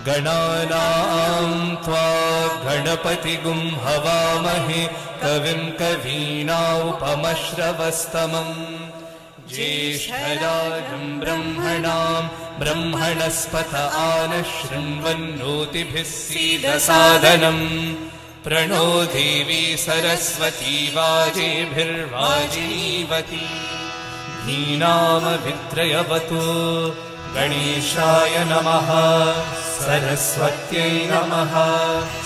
गणानां त्वा गणपतिगुं हवामहे कविं कवीनामुपमश्रवस्तमम् ज्येष्ठराजं ब्रह्मणां ब्रह्मणस्पत आनशृण्वन्नोतिभिः सीदसादनम् प्रणो देवी सरस्वती वाजेभिर्वाजिनीवती धीनामभित्रयवतु गणेशाय नमः सरस्वत्यै नमः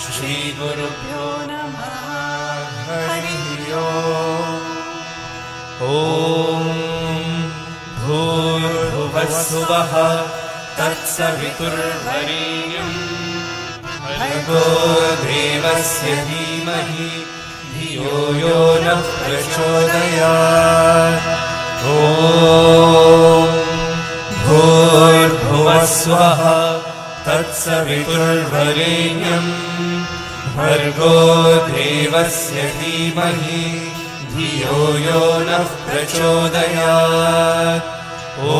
श्रीगुरुभ्यो नमः हरिः ओम् ॐ भूर्भुवस्सुवः तत्सवितुर्वरेण्यं भर्गो देवस्य धीमहि धियो यो नः प्रचोदयात् ॐ भूर्भुवस्सुवः तत्सवितुर्वरेण्यं भर्गो देवस्य धीमहि धियो यो नः प्रचोदयात् ॐ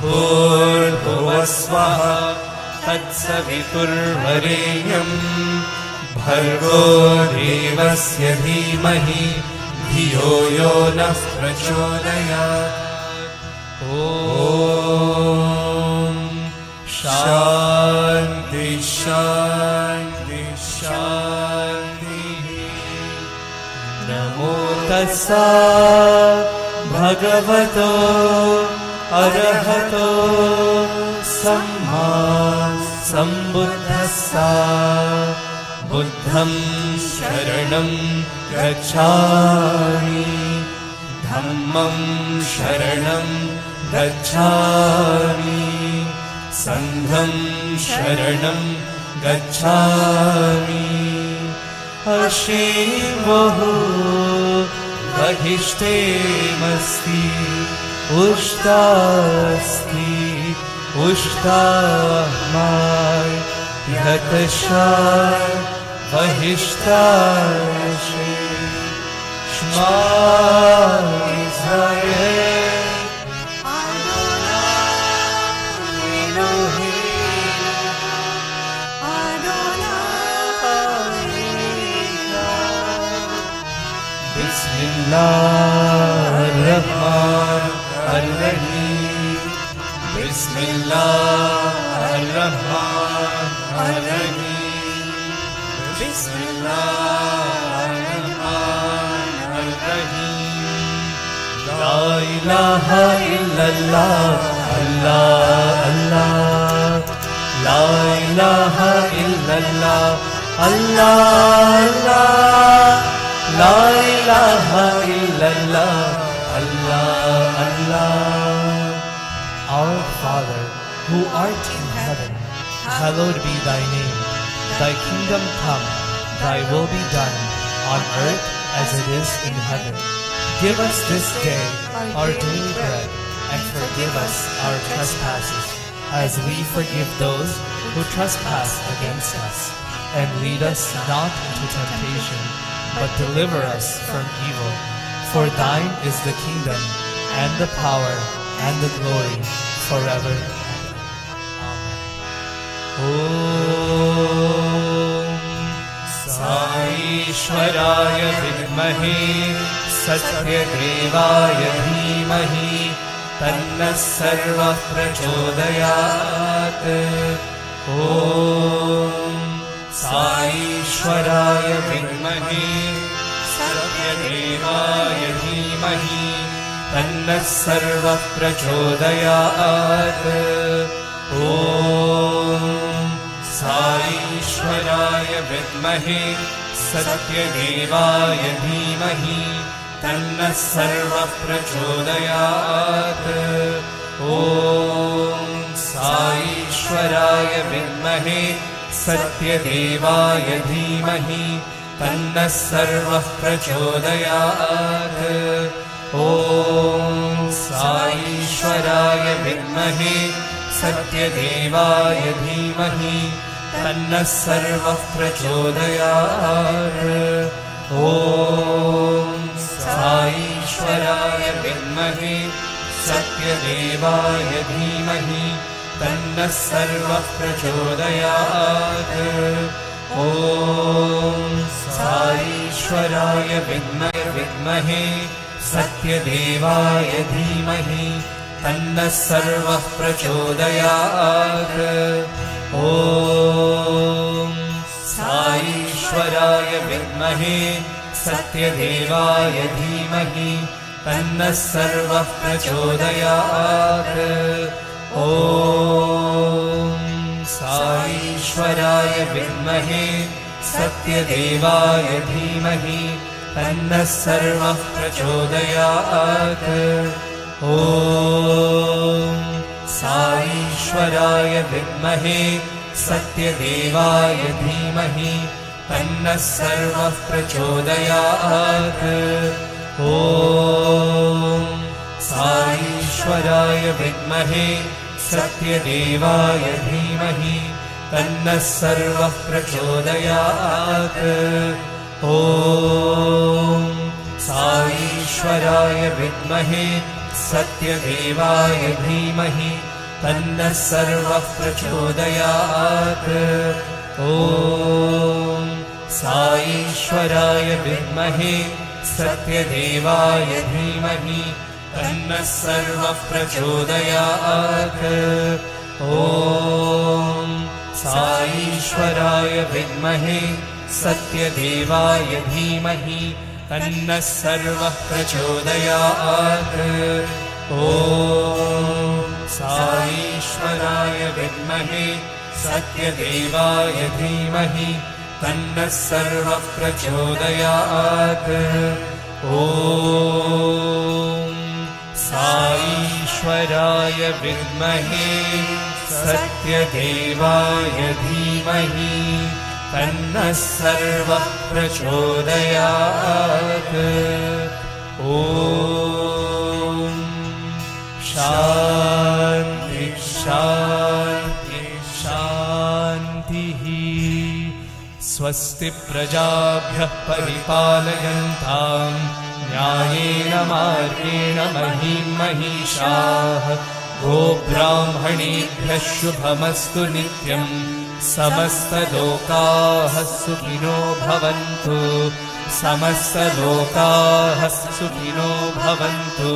भूर्भुवस्सुवः तत्सवितुर्वरेण्यं भर्गो देवस्य धीमहि धियो यो नः प्रचोदयात् ॐ शान्ति शान्ति शान्तिः नमो तस्सा भगवतो अरहतो सम्मा सम्बुद्धस्सा बुद्धं शरणं गच्छामि धम्मं शरणं गच्छामि संघं शरणं गच्छामि अशीवहो वहिष्ठेमस्ति उष्टास्ति उष्टामाय यतशाय वहिष्ठाशे श्मा Israel Bismillahirrahmanirrahim. Bismillahirrahmanirrahim. Bismillahirrahmanirrahim. La ilaha illallah, Allah, Allah. La ilaha illallah, Allah, Allah. La ilaha illallah, Allah, Allah. Our Father, who art in heaven, hallowed be thy name. Thy kingdom come, thy will be done, on earth as it is in heaven. Give us this day our daily bread, and forgive us our trespasses, as we forgive those who trespass against us. And lead us not into temptation, but deliver us from evil. For thine is the kingdom, and the power, and the glory, forever and ever. Amen. Om Sai Ishwaraya Vidmahe Sathya Devaya Dhimahi Tanna Sarva Prachodayat. Om Sai Ishwaraya Vidmahe Sathya Devaya Dhimahi Tanna Sarva Prachodayat. Om Sai Ishwaraya Vidmahe Sathya Devaya Dhimahi Tanna Sarva Prachodayat. Om Sai Ishwaraya Vidmahe Sathya Devaya Dhimahi Tanna Sarva Prachodayat. Om Sai Ishwaraya Vidmahe Sathya Devaya Dhimahi Tanna Sarva Prachodayat. Om विद्महे सत्यदेवाय धीमहि तन्नः सर्वः प्रचोदयात्। ॐ साईश्वराय विद्महे सत्यदेवाय धीमहि तन्नः सर्वः प्रचोदयात्। ॐ साईश्वराय विद्महे सत्यदेवाय धीमहि तन्नः सर्वः प्रचोदयात्। ॐ साईश्वराय विद्महे सत्यदेवाय धीमहि तन्नः सर्वः प्रचोदयात्। ॐ साईश्वराय विद्महे सत्यदेवाय धीमहि तन्नः सर्वः प्रचोदयात्। ॐ साईश्वराय विद्महे सत्यदेवाय धीमहि तन्नः सर्वः प्रचोदयात्। ॐ साईश्वराय विद्महे सत्यदेवाय धीमहि तन्नः सर्वः प्रचोदयात्। ॐ साईश्वराय विद्महे सत्यदेवाय धीमहि तन्नः सर्वः प्रचोदयात्। ॐ साईश्वराय विद्महे सत्यदेवाय धीमहि तन्नः सर्वः प्रचोदयात्। ॐ साईश्वराय विद्महे सत्यदेवाय धीमहि तन्नः सर्वः प्रचोदयात्। ॐ साईश्वराय विद्महे सत्यदेवाय धीमहि तन्नः सर्वः प्रचोदयात्। ॐ शान्ति शान्ति शान्तिः। स्वस्ति प्रजाभ्यः परिपालयन्तां न्यायेन मार्गेण महीं महिषाः। गोब्राह्मणेभ्यः शुभमस्तु नित्यं समस्तलोकाः सुखिनो भवन्तु। समस्तलोकाः सुखिनो भवन्तु।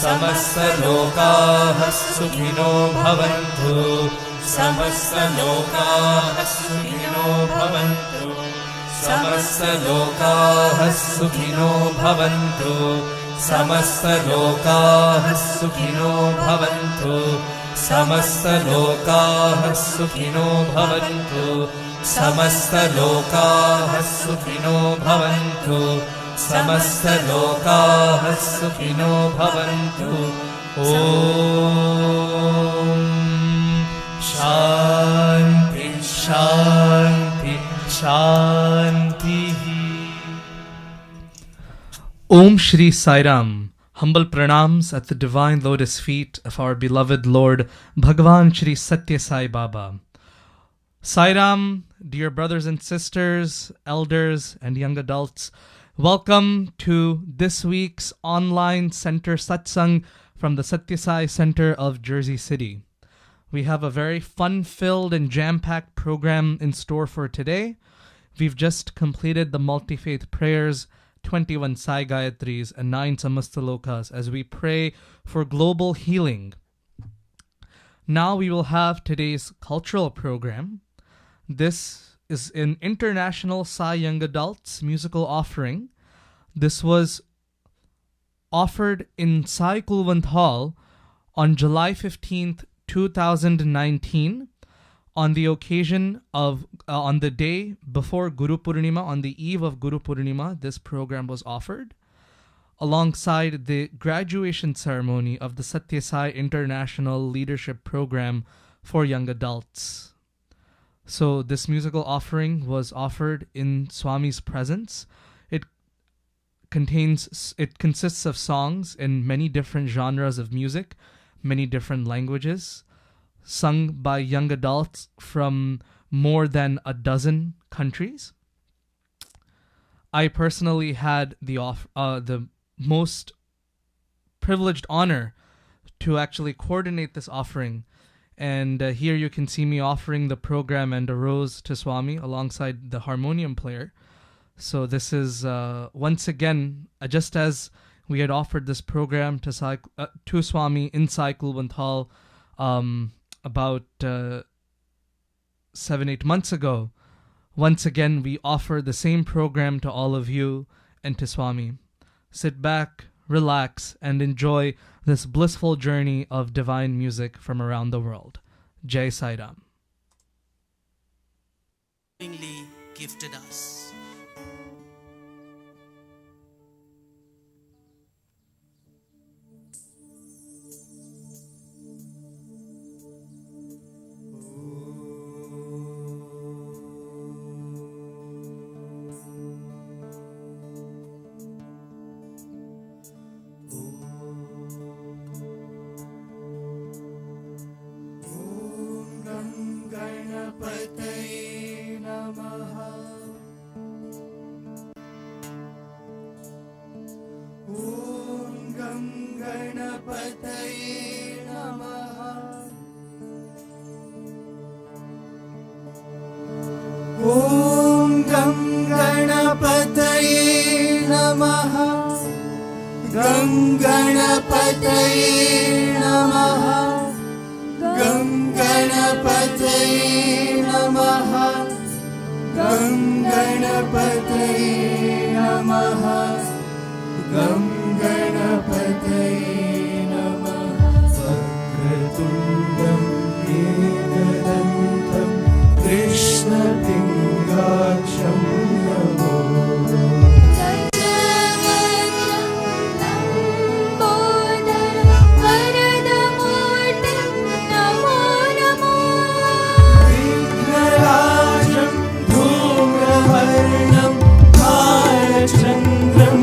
समस्तलोकाः सुखिनो भवन्तु। समस्तलोकाः सुखिनो भवन्तु। समस्तलोकाः सुखिनो भवन्तु। समस्तलोकाः सुखिनो भवन्तु। समस्तलोकाः सुखिनो भवन्तु। समस्तलोकाः सुखिनो भवन्तु। समस्तलोकाः सुखिनो भवन्तु। ॐ शान्ति शान्ति शान्तिः। Om Shri Sai Ram. Humble pranams at the divine lotus feet of our beloved Lord Bhagavan Shri Sathya Sai Baba. Sai Ram, dear brothers and sisters, elders and young adults, welcome to this week's online center satsang from the Sathya Sai Center of Jersey City. We have a very fun-filled and jam-packed program in store for today. We've just completed the multi-faith prayers, 21 Sai Gayatris and 9 Samastalokas as we pray for global healing. Now we will have today's cultural program. This is an international Sai Young Adults musical offering. This was offered in Sai Kulwant Hall on July 15th, 2019 on the occasion of, on the day before Guru Purnima, on the eve of Guru Purnima, this program was offered alongside the graduation ceremony of the Sathya Sai International Leadership Program for Young Adults. So this musical offering was offered in Swami's presence. It consists of songs in many different genres of music, many different languages, sung by young adults from more than a dozen countries. I personally had the most privileged honor to actually coordinate this offering. And here you can see me offering the program and a rose to Swami alongside the harmonium player. So this is once again, just as we had offered this program to Swami in Sai Kulbanthal about 7-8 months ago. Once again, we offer the same program to all of you and to Swami. Sit back, relax, and enjoy this blissful journey of divine music from around the world. Jai Sai Ram. Gifted us. Om Gam Ganapataye Namaha. Gam Ganapataye Namaha. Gam Ganapataye Namaha. Gam Ganapataye Namaha. Gam Ganapataye Namaha. Vakratundam Ekadantam Krishna Pingacham Namo. Vighnarajam Dhumravarnam Bhalachandram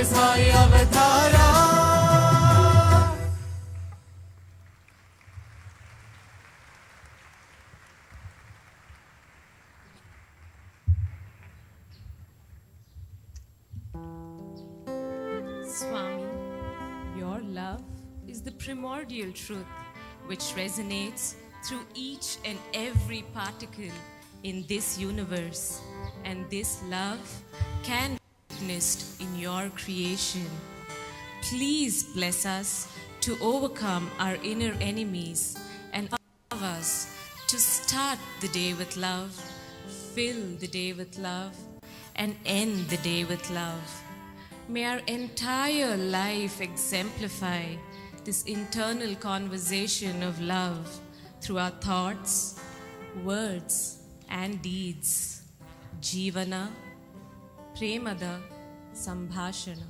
Sathya Sai Avatara. Swami, your love is the primordial truth which resonates through each and every particle in this universe, and this love can be witnessed in your creation. Please bless us to overcome our inner enemies and allow us to start the day with love, fill the day with love, and end the day with love. May our entire life exemplify this internal conversation of love through our thoughts, words, and deeds. Jivana, Premada, Sambhashana.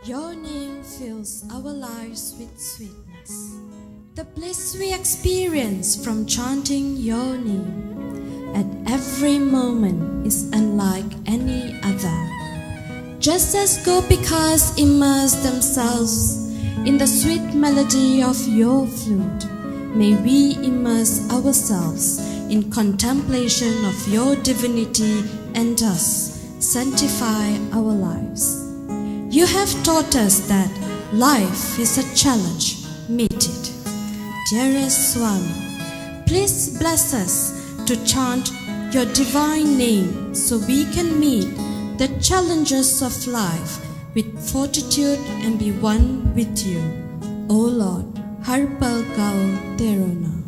Your name fills our lives with sweetness. The bliss we experience from chanting your name at every moment is unlike any other. Just as Gopikas immerse themselves in the sweet melody of your flute, may we immerse ourselves in contemplation of your divinity and thus sanctify our lives. You have taught us that life is a challenge. Meet it. dearest Swami, please bless us to chant your divine name so we can meet the challenges of life with fortitude and be one with you. O Lord, har pal gao tero naam.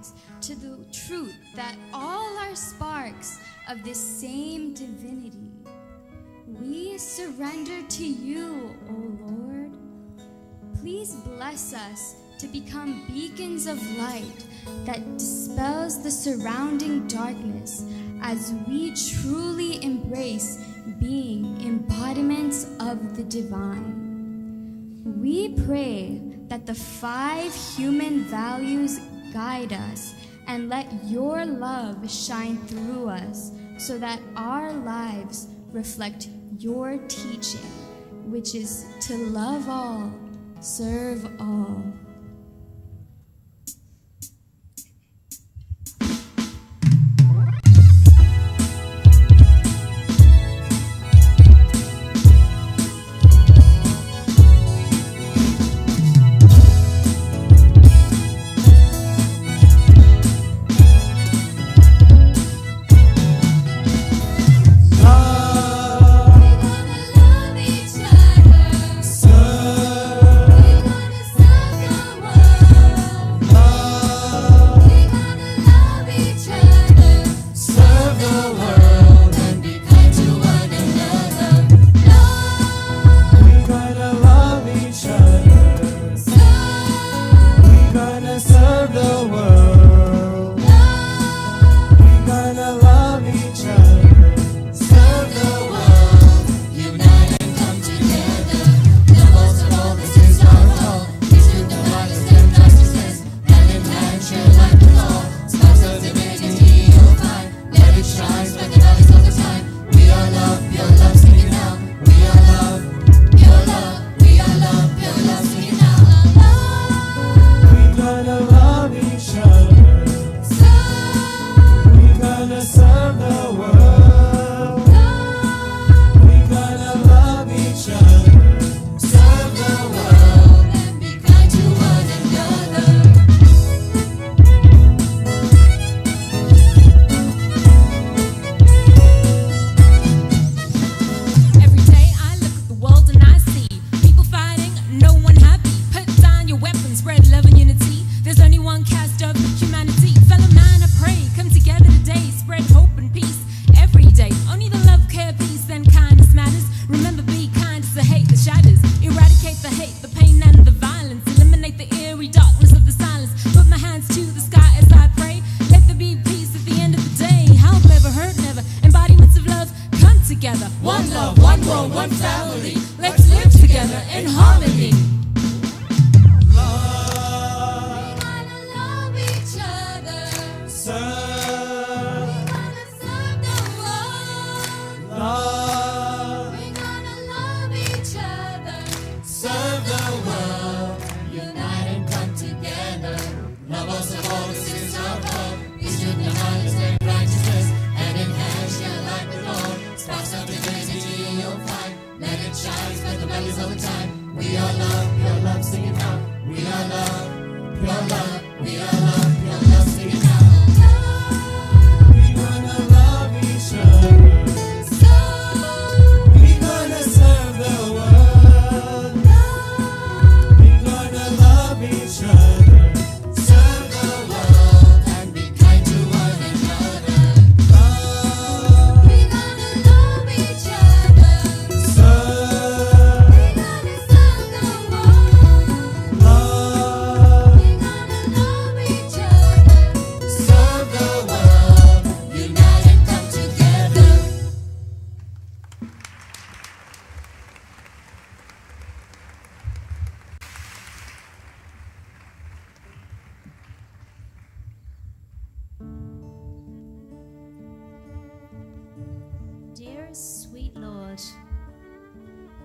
eyes to the truth that all are sparks of this same divinity. We surrender to you, O Lord. Please bless us to become beacons of light that dispels the surrounding darkness as we truly embrace being embodiments of the divine. We pray that the 5 human values guide us and let your love shine through us so that our lives reflect your teaching, which is to love all, serve all.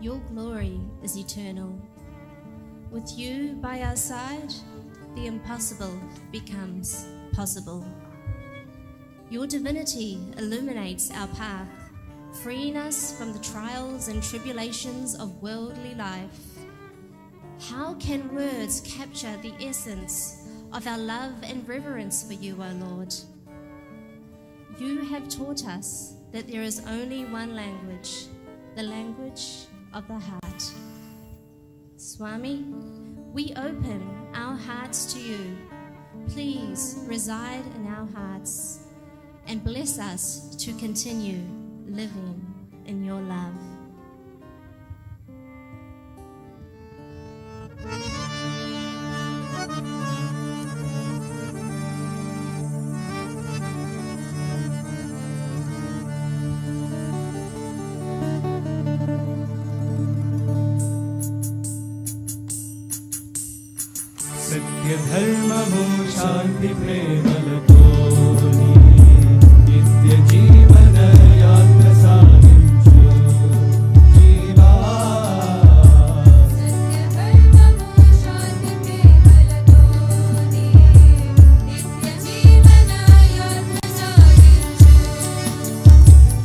Your glory is eternal. With you by our side, the impossible becomes possible. Your divinity illuminates our path, freeing us from the trials and tribulations of worldly life. How can words capture the essence of our love and reverence for you, O Lord? You have taught us that there is only one language, the language of the heart. Swami, we open our hearts to you, please reside in our hearts and bless us to continue living in your love. सत्य धर्ममो शांति प्रेमलतोनि नित्य जीवन यात्र सागिंचु जीवा सत्य धर्ममो शांति प्रेमलतोनि नित्य जीवन यात्र सागिंचु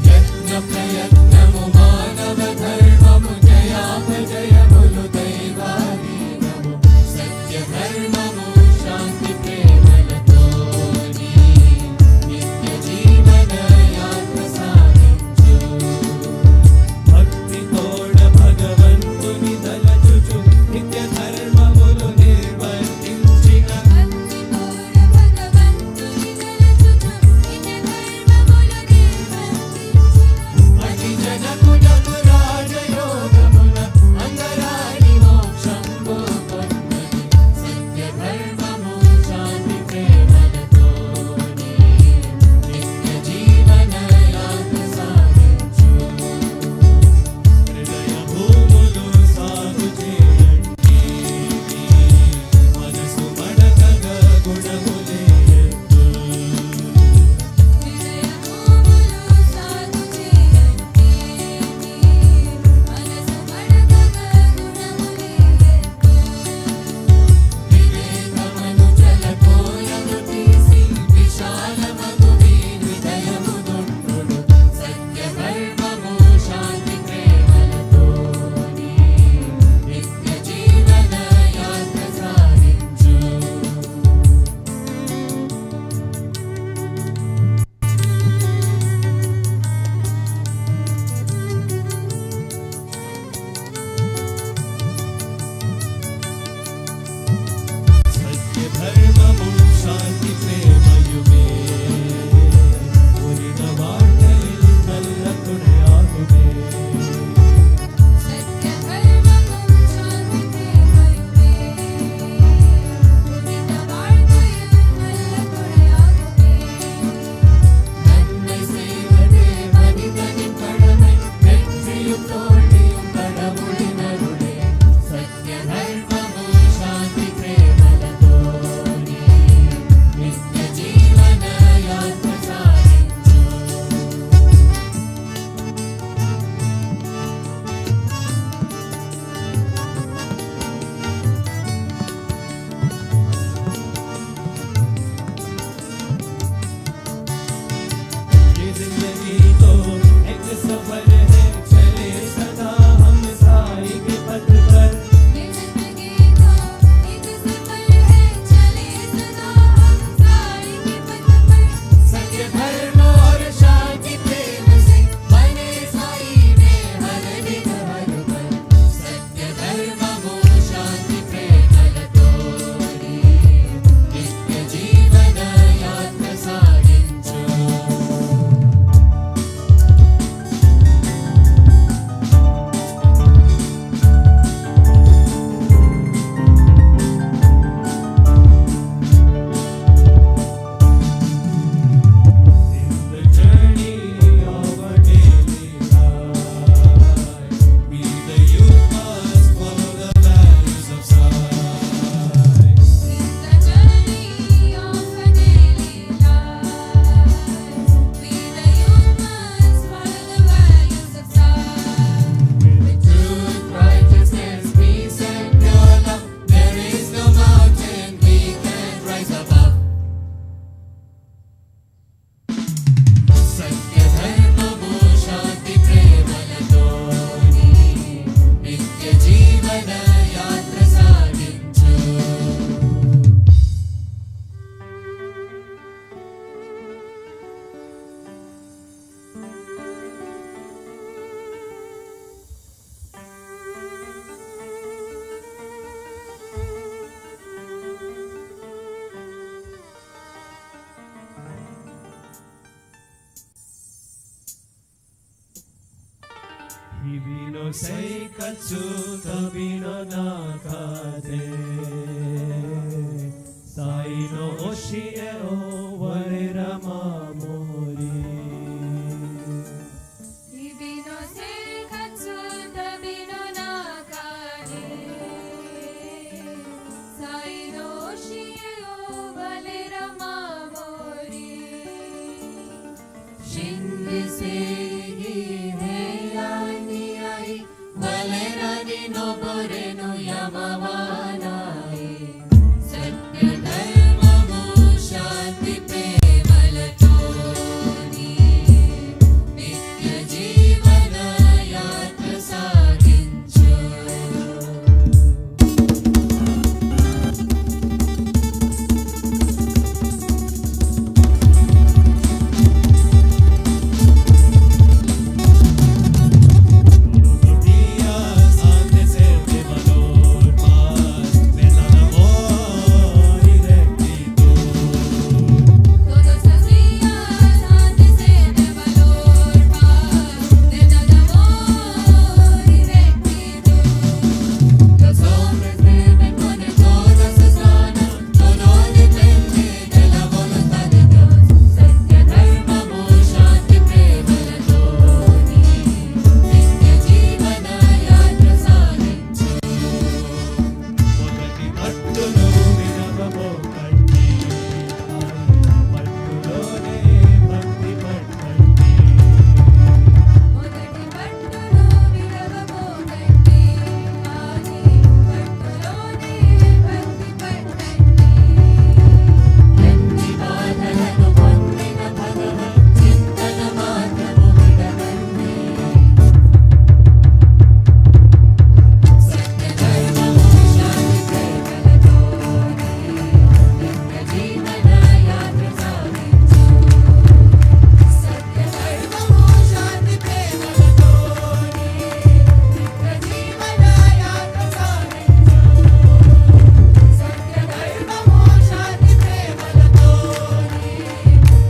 यत्न प्रयत्नमु मानव धर्ममु जयापजयमुलु दैवाधीनमु सत्य धर्ममु शांति प्रेमलतोनि sei katsu tabino nakade sai no oshie o valera mamori Ibino sei katsu tabino nakade sai no oshie o valera mamori Shingi sei heyani ai valera ni no boreno yamavanai Satya dharma shanti prevalatoni Nitya jeevana yatra saginchu días han de ser de valor, paz, verdad, amor y rectitud. Todos los días han de ser de valor, paz, verdad, amor y rectitud. Los hombres deben poner todas sus ganas, todo depende de la voluntad de Dios. Satya dharma shanti prevalatoni, nitya jeevana yatra saginchu. మొదటి పట్టులో వినవమో కంటి పట్టులోనే భక్తి పట్టండి మొదటి పట్టులో విరవమో గంటి ఆది పట్టులోనే భక్తి పట్టండి ఎన్ని బాధలను పొందిన భగవత్ చింతన మాత్రము విడవండి సత్య ధర్మము శాంతి ప్రేమలతోని నిత్య జీవన యాత్ర సాగించు సత్య ధర్మము శాంతి ప్రేమలతోని నిత్య జీవన యాత్ర సాగించు సత్య ధర్మము శాంతి ప్రేమలతోని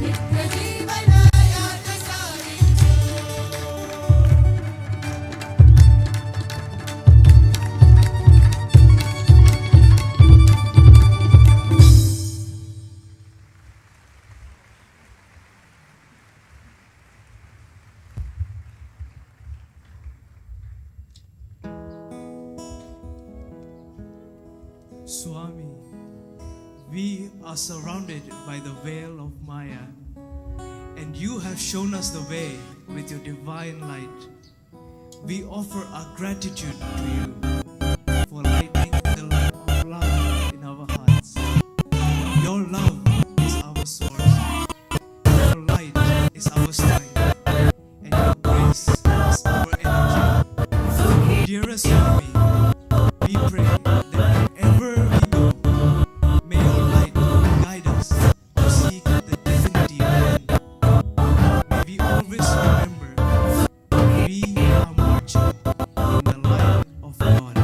నిత్య జీవన యాత్ర Swami, we are surrounded by the veil of Maya, and you have shown us the way with your divine light. We offer our gratitude to you for lighting the light of love in our hearts. Your love is our source, your light is our strength, and your grace is our energy. Dearest Swami, we pray that wherever we go, may your light guide us to seek the divinity within. May we always remember we are marching in the light of God.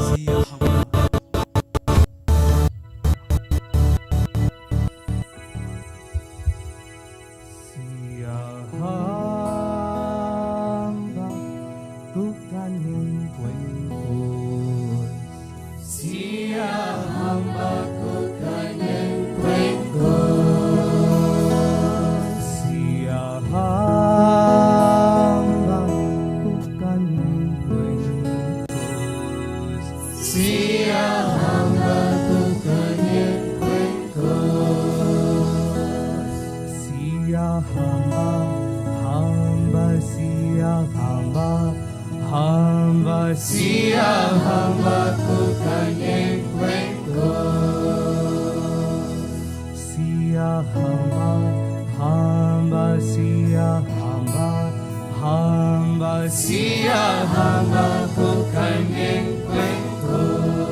Siya Hamba. Siyahamba bukan mengkumpul Siyahamba bukan mengkumpul Siyahamba bukan mengkumpul Siyahamba bukan mengkumpul Siyahamba hamba Siyahamba hamba Siyahamba bukan mengkumpul Siyahamba hamba Siyahamba hamba Siyahamba bukan mengkumpul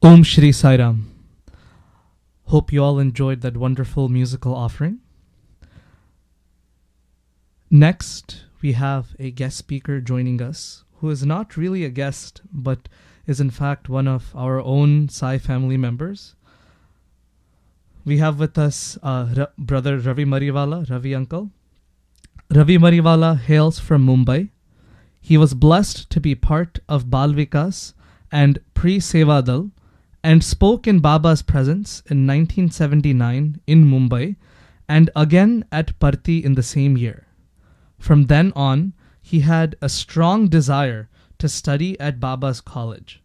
Om Shri Sai Ram. Hope you all enjoyed that wonderful musical offering. Next, we have a guest speaker joining us who is not really a guest but is in fact one of our own Sai family members. We have with us brother Ravi Mariwalla, Ravi uncle. Ravi Mariwalla hails from Mumbai. He was blessed to be part of Bal Vikas and Pre-Sevadal and spoke in Baba's presence in 1979 in Mumbai and again at Parthi in the same year. From then on, he had a strong desire to study at Baba's college.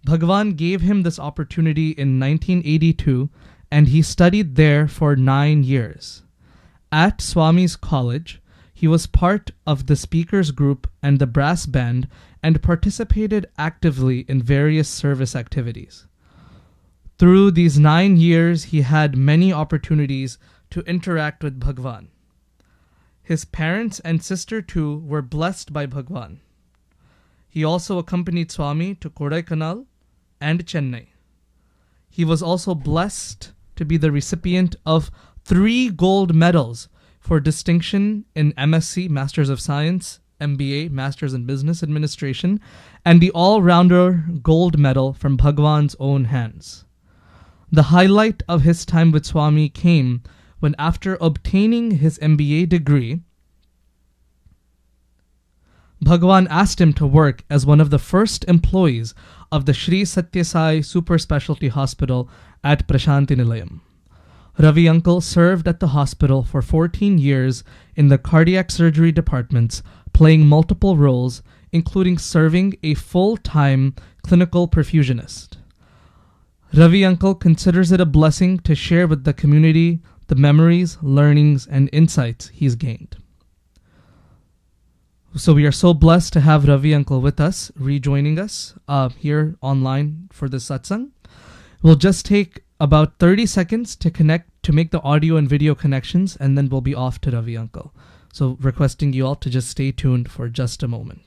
Bhagwan gave him this opportunity in 1982 and he studied there for 9 years. At Swami's college, he was part of the speakers group and the brass band and participated actively in various service activities. Through these 9 years, he had many opportunities to interact with Bhagwan. His parents and sister too were blessed by Bhagwan. He also accompanied Swami to Kodaikanal and Chennai. He was also blessed to be the recipient of 3 gold medals for distinction in MSc, Masters of Science, MBA, Masters in Business Administration, and the all-rounder gold medal from Bhagwan's own hands. The highlight of his time with Swami came when, after obtaining his MBA degree, Bhagwan asked him to work as one of the first employees of the Sri Sathya Sai Super Specialty Hospital at Prashanti Nilayam. Ravi uncle served at the hospital for 14 years in the cardiac surgery departments, playing multiple roles, including serving a full-time clinical perfusionist. Ravi uncle considers it a blessing to share with the community the memories, learnings, and insights he's gained. So we are so blessed to have Ravi uncle with us, rejoining us here online for the satsang. We'll just take about 30 seconds to make the audio and video connections, and then we'll be off to Ravi uncle. So requesting you all to just stay tuned for just a moment.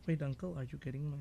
Wait, uncle, are you getting my...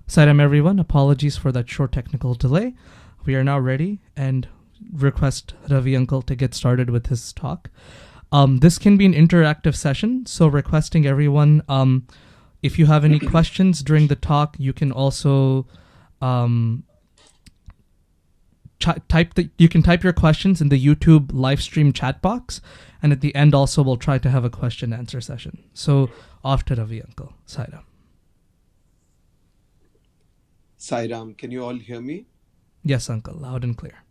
Sairam everyone, apologies for that short technical delay. We are now ready and request Ravi uncle to get started with his talk. This can be an interactive session, so requesting everyone, if you have any questions during the talk, you can also you can type your questions in the YouTube live stream chat box, and at the end also we'll try to have a question answer session. So off to Ravi uncle. Sairam. Sairam, can you all hear me? Yes, uncle, loud and clear.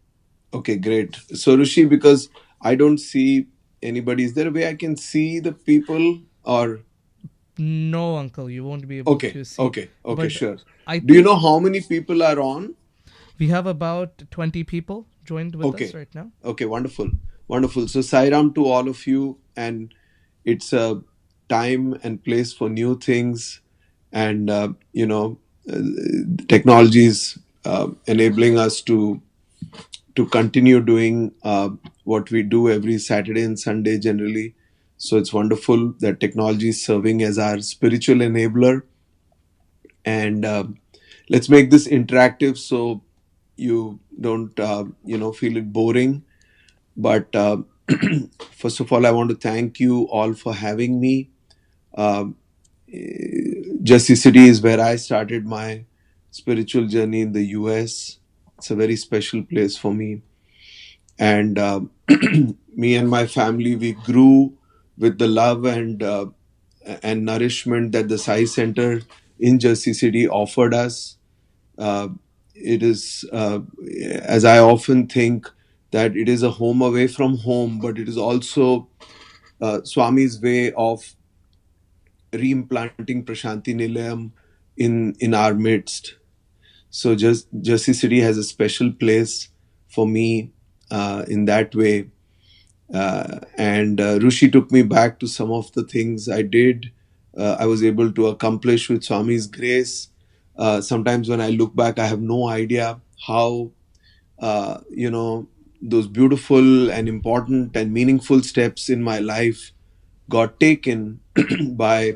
Okay, great. So Rishi, because I don't see anybody, is there a way I can see the people or? No, uncle, you won't be able to see. Okay, But sure. I Do you think know how many people are on? we have about 20 people joined with us right now. Okay, wonderful. So Sairam to all of you, and it's a time and place for new things, and technology is enabling us to continue doing what we do every Saturday and Sunday generally. So it's wonderful that technology is serving as our spiritual enabler, and let's make this interactive so you don't feel it boring. But first of all, I want to thank you all for having me. Jersey City is where I started my spiritual journey in the US. It's a very special place for me. And me and my family, we grew with the love and nourishment that the Sai Center in Jersey City offered us. It is, as I often think, that it is a home away from home, but it is also Swami's way of reimplanting Prashanti Nilayam in our midst. So Jersey City has a special place for me in that way. And Rushi took me back to some of the things I did. I was able to accomplish with Swami's grace. Sometimes when I look back, I have no idea how, those beautiful and important and meaningful steps in my life got taken by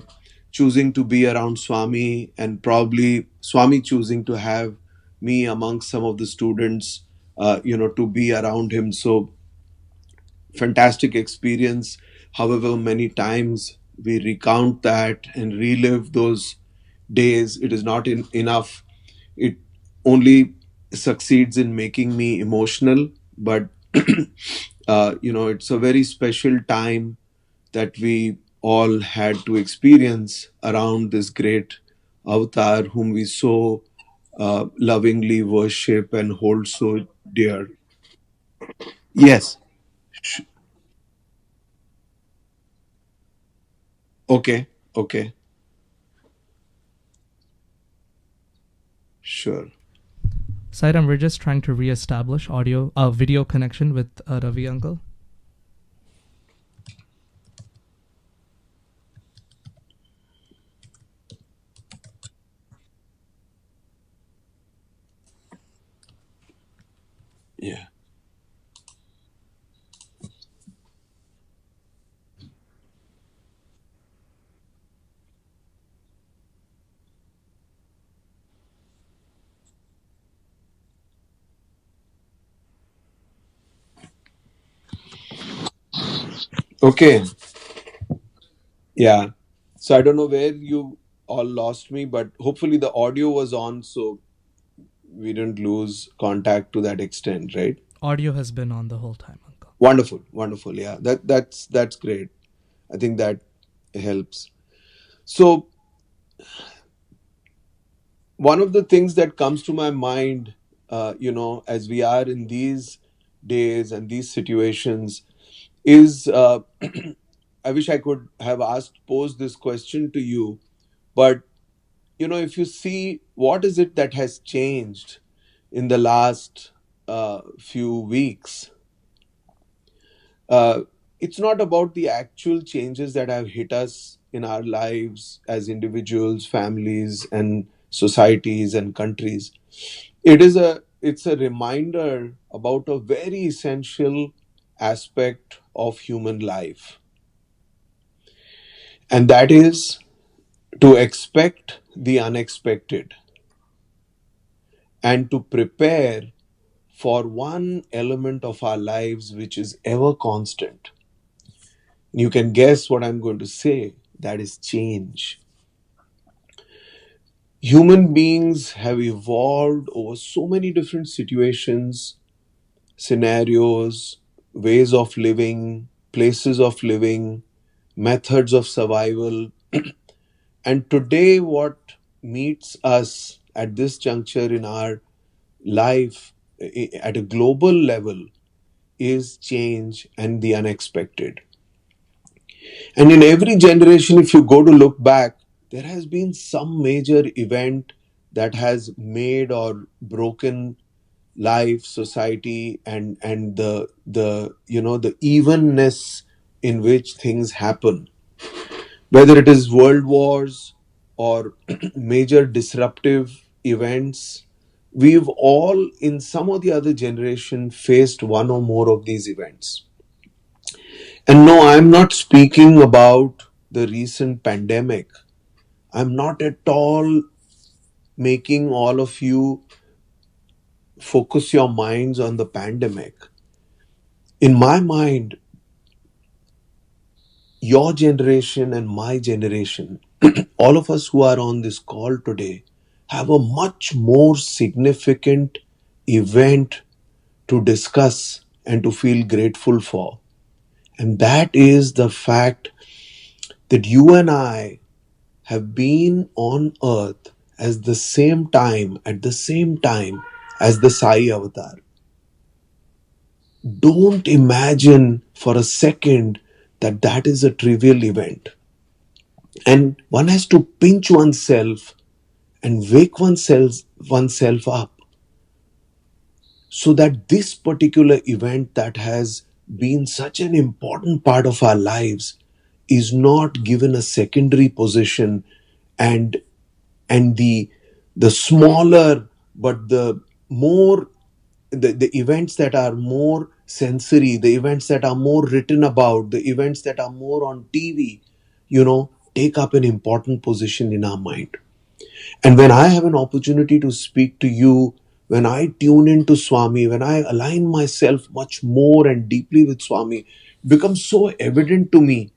choosing to be around Swami, and probably Swami choosing to have me amongst some of the students, to be around him. So fantastic experience. However, many times we recount that and relive those days, it is not enough. It only succeeds in making me emotional, but it's a very special time that we all had to experience around this great avatar whom we so lovingly worship and hold so dear. Yes. Okay. Sure. Sairam, we're just trying to re-establish video connection with Ravi uncle. Yeah. Okay. Yeah. So I don't know where you all lost me, but hopefully the audio was on, so we didn't lose contact to that extent, right? Audio has been on the whole time, uncle. Wonderful. Yeah, that's great. I think that helps. So one of the things that comes to my mind, as we are in these days and these situations, is I wish I could have posed this question to you, but if you see what is it that has changed in the last few weeks, it's not about the actual changes that have hit us in our lives as individuals, families, and societies and countries. It's a reminder about a very essential aspect of human life, and that is to expect the unexpected. and to prepare for one element of our lives which is ever constant. You can guess what I'm going to say. That is change. Human beings have evolved over so many different situations, scenarios, ways of living, places of living, methods of survival. And today, what meets us at this juncture in our life at a global level is change and the unexpected. And in every generation, if you go to look back, there has been some major event that has made or broken life, society, and the evenness in which things happen. Whether it is world wars or major disruptive events, we've all, in some or the other generation, faced one or more of these events. And no, I'm not speaking about the recent pandemic. I'm not at all making all of you focus your minds on the pandemic. In my mind, your generation and my generation, all of us who are on this call today, have a much more significant event to discuss and to feel grateful for. And that is the fact that you and I have been on earth at the same time as the Sai avatar. Don't imagine for a second that that is a trivial event. And one has to pinch oneself and wake oneself up so that this particular event that has been such an important part of our lives is not given a secondary position, and the smaller but the more the events that are more sensory, the events that are more written about, the events that are more on TV, take up an important position in our mind. And when I have an opportunity to speak to you, when I tune into Swami, when I align myself much more and deeply with Swami, it becomes so evident to me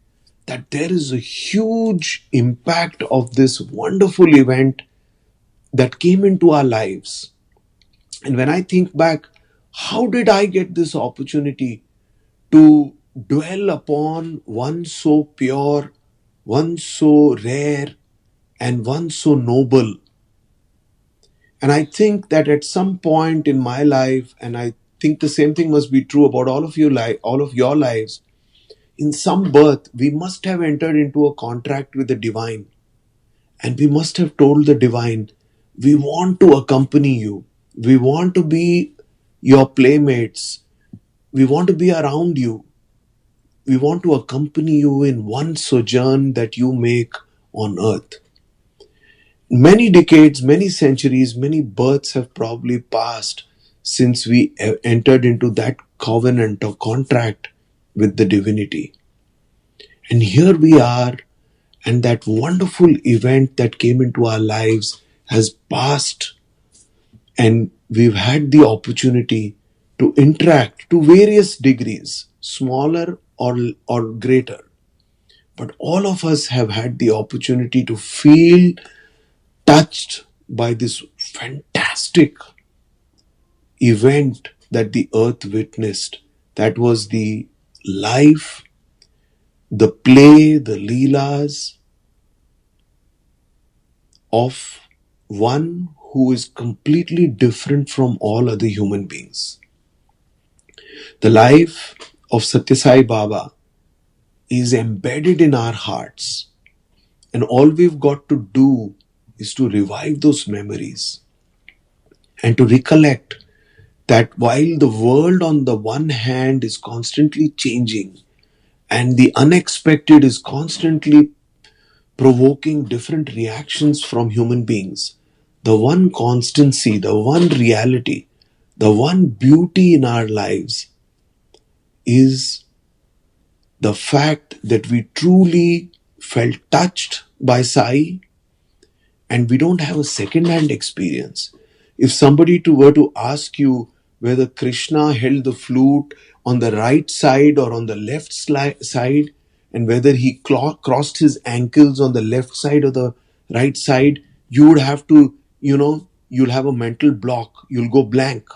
that there is a huge impact of this wonderful event that came into our lives. And when I think back, how did I get this opportunity to dwell upon one so pure, one so rare, and one so noble? And I think that at some point in my life, and I think the same thing must be true about all of your lives, in some birth, we must have entered into a contract with the divine. And we must have told the divine, we want to accompany you. We want to be your playmates. We want to be around you. We want to accompany you in one sojourn that you make on earth. Many decades, many centuries, many births have probably passed since we entered into that covenant or contract with the divinity. And here we are, and that wonderful event that came into our lives has passed, and we've had the opportunity to interact to various degrees, smaller or greater. But all of us have had the opportunity to feel touched by this fantastic event that the earth witnessed. That was the life, the play, the leelas of one who is completely different from all other human beings. The life of Sathya Sai Baba is embedded in our hearts, and all we've got to do is to revive those memories and to recollect that while the world on the one hand is constantly changing and the unexpected is constantly provoking different reactions from human beings, the one constancy, the one reality, the one beauty in our lives is the fact that we truly felt touched by Sai, and we don't have a second-hand experience. If somebody were to ask you whether Krishna held the flute on the right side or on the left side, and whether he crossed his ankles on the left side or the right side, you would have to, you'll have a mental block. You'll go blank.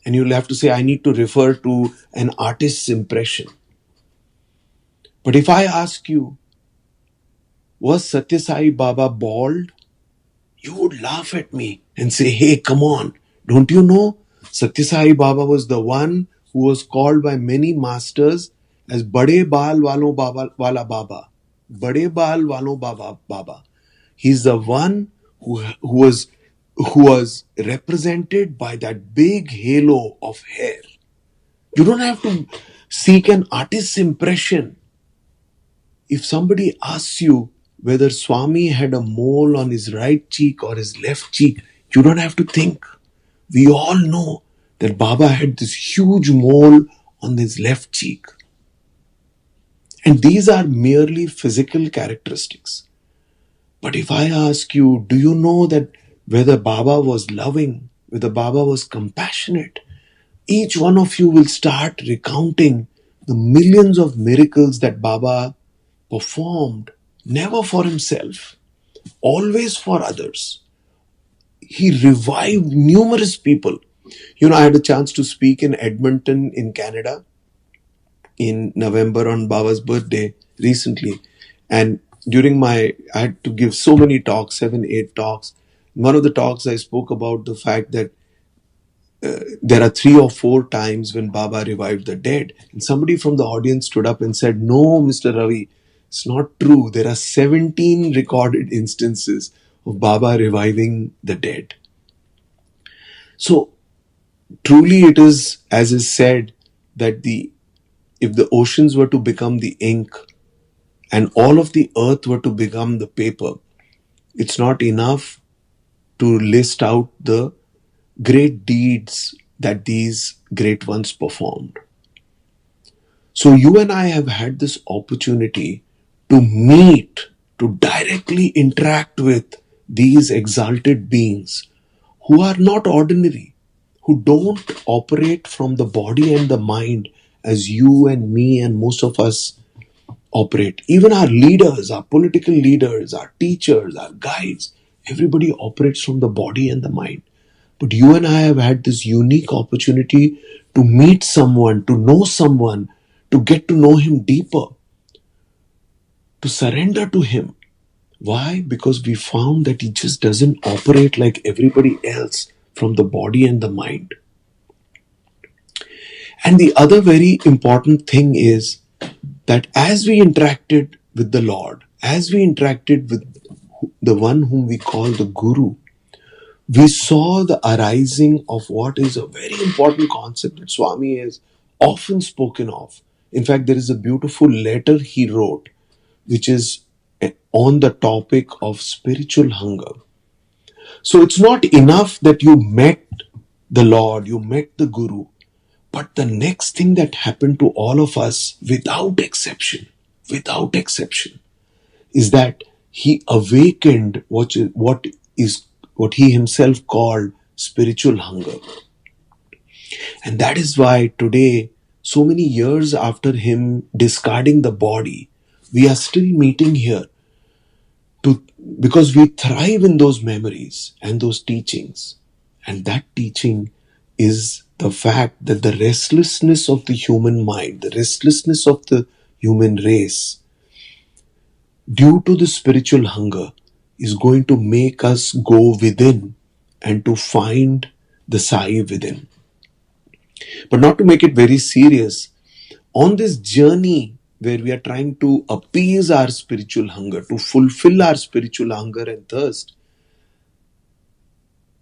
And you'll have to say, I need to refer to an artist's impression. But if I ask you, was Sathya Sai Baba bald? You would laugh at me and say, hey, come on. Don't you know? Sathya Sai Baba was the one who was called by many masters as Bade Baal Walo Baba Wala Baba. Bade Baal Walo Baba Baba. He's the one who was represented by that big halo of hair. You don't have to seek an artist's impression. If somebody asks you whether Swami had a mole on his right cheek or his left cheek, you don't have to think. We all know that Baba had this huge mole on his left cheek. And these are merely physical characteristics. But if I ask you, do you know that whether Baba was loving, whether Baba was compassionate, each one of you will start recounting the millions of miracles that Baba performed, never for himself, always for others. He revived numerous people. I had a chance to speak in Edmonton in Canada in November on Baba's birthday recently. And I had to give so many talks, 7, 8 talks. One of the talks I spoke about the fact that there are 3 or 4 times when Baba revived the dead. And somebody from the audience stood up and said, no, Mr. Ravi, it's not true. There are 17 recorded instances of Baba reviving the dead. So, truly it is, as is said, that if the oceans were to become the ink and all of the earth were to become the paper, it's not enough to list out the great deeds that these great ones performed. So you and I have had this opportunity to meet, to directly interact with these exalted beings who are not ordinary, who don't operate from the body and the mind as you and me and most of us operate. Even our leaders, our political leaders, our teachers, our guides, everybody operates from the body and the mind. But you and I have had this unique opportunity to meet someone, to know someone, to get to know him deeper, to surrender to him. Why? Because we found that he just doesn't operate like everybody else from the body and the mind. And the other very important thing is that as we interacted with the Lord, as we interacted with the one whom we call the Guru, we saw the arising of what is a very important concept that Swami has often spoken of. In fact, there is a beautiful letter he wrote, which is on the topic of spiritual hunger. So it's not enough that you met the Lord, you met the Guru, but the next thing that happened to all of us, without exception, is that he awakened what he himself called spiritual hunger. And that is why today, so many years after him discarding the body, we are still meeting here because we thrive in those memories and those teachings. And that teaching is the fact that the restlessness of the human mind, the restlessness of the human race, due to the spiritual hunger, is going to make us go within and to find the Sai within. But not to make it very serious, on this journey where we are trying to appease our spiritual hunger, to fulfill our spiritual hunger and thirst,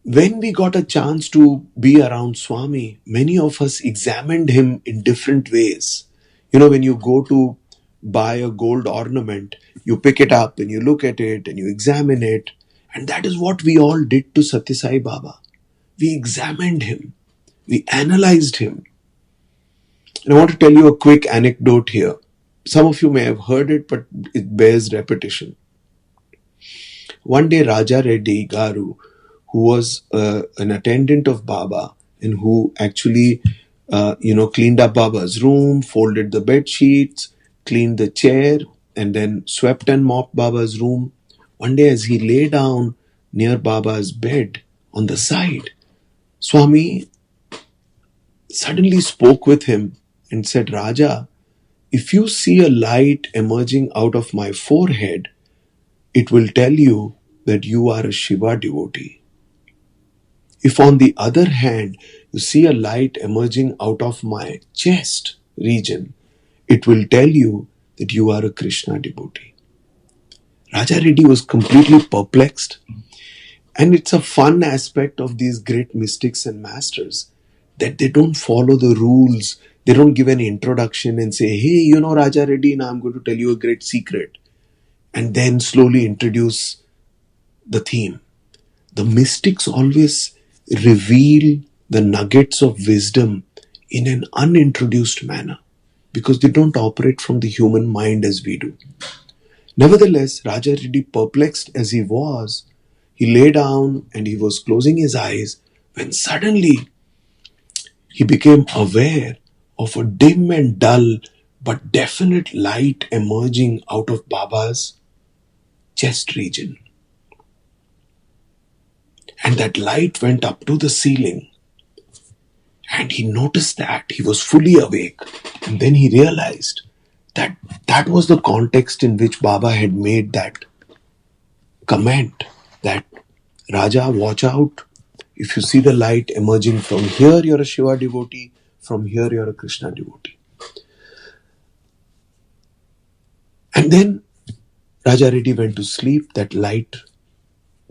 when we got a chance to be around Swami, many of us examined him in different ways. When you go to buy a gold ornament, you pick it up and you look at it and you examine it. And that is what we all did to Sathya Sai Baba. We examined him. We analyzed him. And I want to tell you a quick anecdote here. Some of you may have heard it, but it bears repetition. One day Raja Reddy Garu, who was an attendant of Baba and who actually, cleaned up Baba's room, folded the bed sheets, cleaned the chair, and then swept and mopped Baba's room. One day as he lay down near Baba's bed on the side, Swami suddenly spoke with him and said, Raja, if you see a light emerging out of my forehead, it will tell you that you are a Shiva devotee. If on the other hand, you see a light emerging out of my chest region, it will tell you that you are a Krishna devotee. Raja Reddy was completely perplexed. And it's a fun aspect of these great mystics and masters that they don't follow the rules. They don't give an introduction and say, hey, Raja Reddy, now I'm going to tell you a great secret. And then slowly introduce the theme. The mystics always reveal the nuggets of wisdom in an unintroduced manner because they don't operate from the human mind as we do. Nevertheless, Raja Reddy, perplexed as he was, he lay down and he was closing his eyes when suddenly he became aware of a dim and dull but definite light emerging out of Baba's chest region. And that light went up to the ceiling. And he noticed that he was fully awake. And then he realized that that was the context in which Baba had made that comment that, Raja, watch out. If you see the light emerging from here, you're a Shiva devotee. From here, you're a Krishna devotee. And then Raja Reddy went to sleep. That light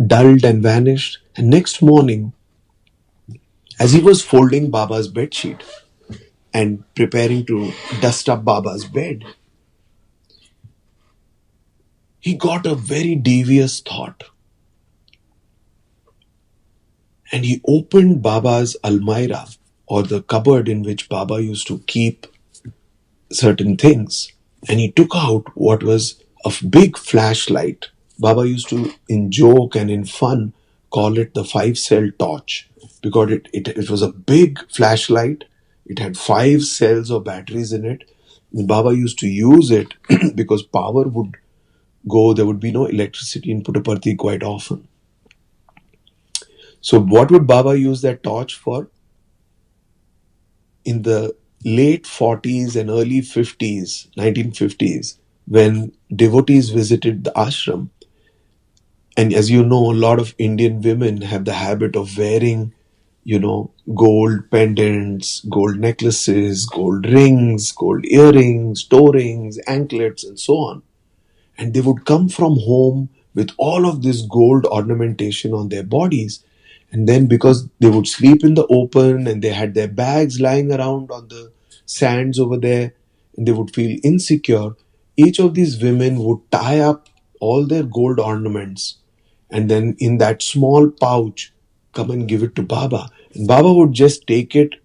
dulled and vanished. And next morning, as he was folding Baba's bedsheet and preparing to dust up Baba's bed, he got a very devious thought. And he opened Baba's almirah, or the cupboard in which Baba used to keep certain things. And he took out what was a big flashlight. Baba used to, in joke and in fun, call it the 5-cell torch. Because it was a big flashlight. It had 5 cells of batteries in it. And Baba used to use it because power would go. There would be no electricity in Puttaparthi quite often. So what would Baba use that torch for? In the late 40s and early 50s, 1950s, when devotees visited the ashram, and as you know, a lot of Indian women have the habit of wearing, gold pendants, gold necklaces, gold rings, gold earrings, toe rings, anklets, and so on. And they would come from home with all of this gold ornamentation on their bodies. And then because they would sleep in the open and they had their bags lying around on the sands over there and they would feel insecure, each of these women would tie up all their gold ornaments and then in that small pouch come and give it to Baba. And Baba would just take it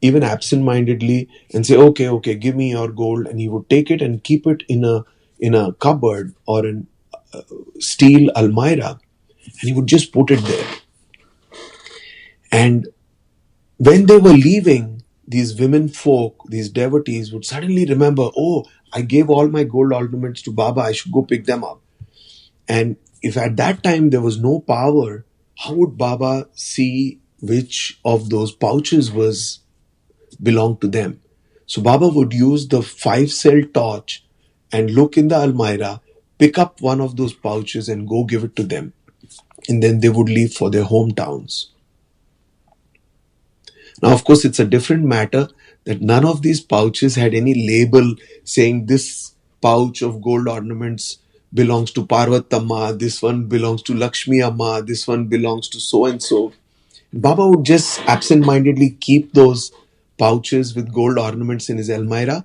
even absent-mindedly and say, okay, give me your gold. And he would take it and keep it in a cupboard or in steel almirah and he would just put it there. And when they were leaving, these women folk, these devotees would suddenly remember, I gave all my gold ornaments to Baba, I should go pick them up. And if at that time there was no power, how would Baba see which of those pouches belonged to them? So Baba would use the 5-cell torch and look in the almirah, pick up one of those pouches and go give it to them. And then they would leave for their hometowns. Now, of course, it's a different matter that none of these pouches had any label saying this pouch of gold ornaments belongs to Parvatama, this one belongs to Lakshmi Amma, this one belongs to so-and-so. Baba would just absent-mindedly keep those pouches with gold ornaments in his almirah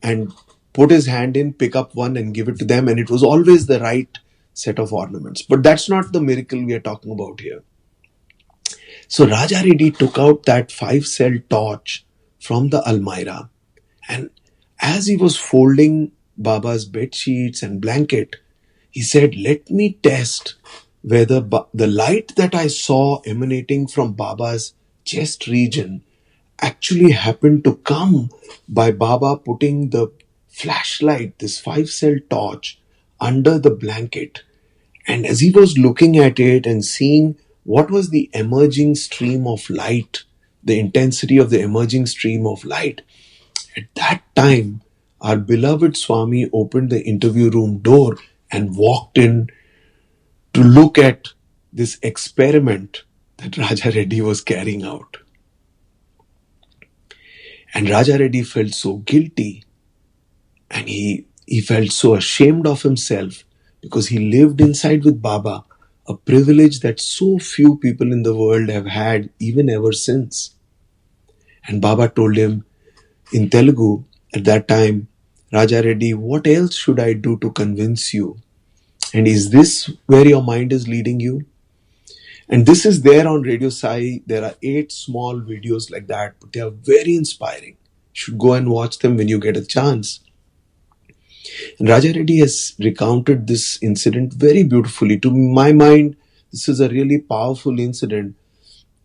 and put his hand in, pick up one and give it to them. And it was always the right set of ornaments. But that's not the miracle we are talking about here. So Raja Reddy took out that 5-cell torch from the almirah, and as he was folding Baba's bed sheets and blanket, he said, let me test where the light that I saw emanating from Baba's chest region actually happened to come by Baba putting the flashlight, this 5-cell torch, under the blanket. And as he was looking at it and seeing what was the emerging stream of light, the intensity of the emerging stream of light, at that time, our beloved Swami opened the interview room door and walked in to look at this experiment that Raja Reddy was carrying out. And Raja Reddy felt so guilty, and he felt so ashamed of himself because he lived inside with Baba, a privilege that so few people in the world have had even ever since. And Baba told him in Telugu at that time, Raja Reddy, what else should I do to convince you? And is this where your mind is leading you? And this is there on Radio Sai. There are 8 small videos like that, but they are very inspiring. You should go and watch them when you get a chance. And Raja Reddy has recounted this incident very beautifully. To my mind, this is a really powerful incident.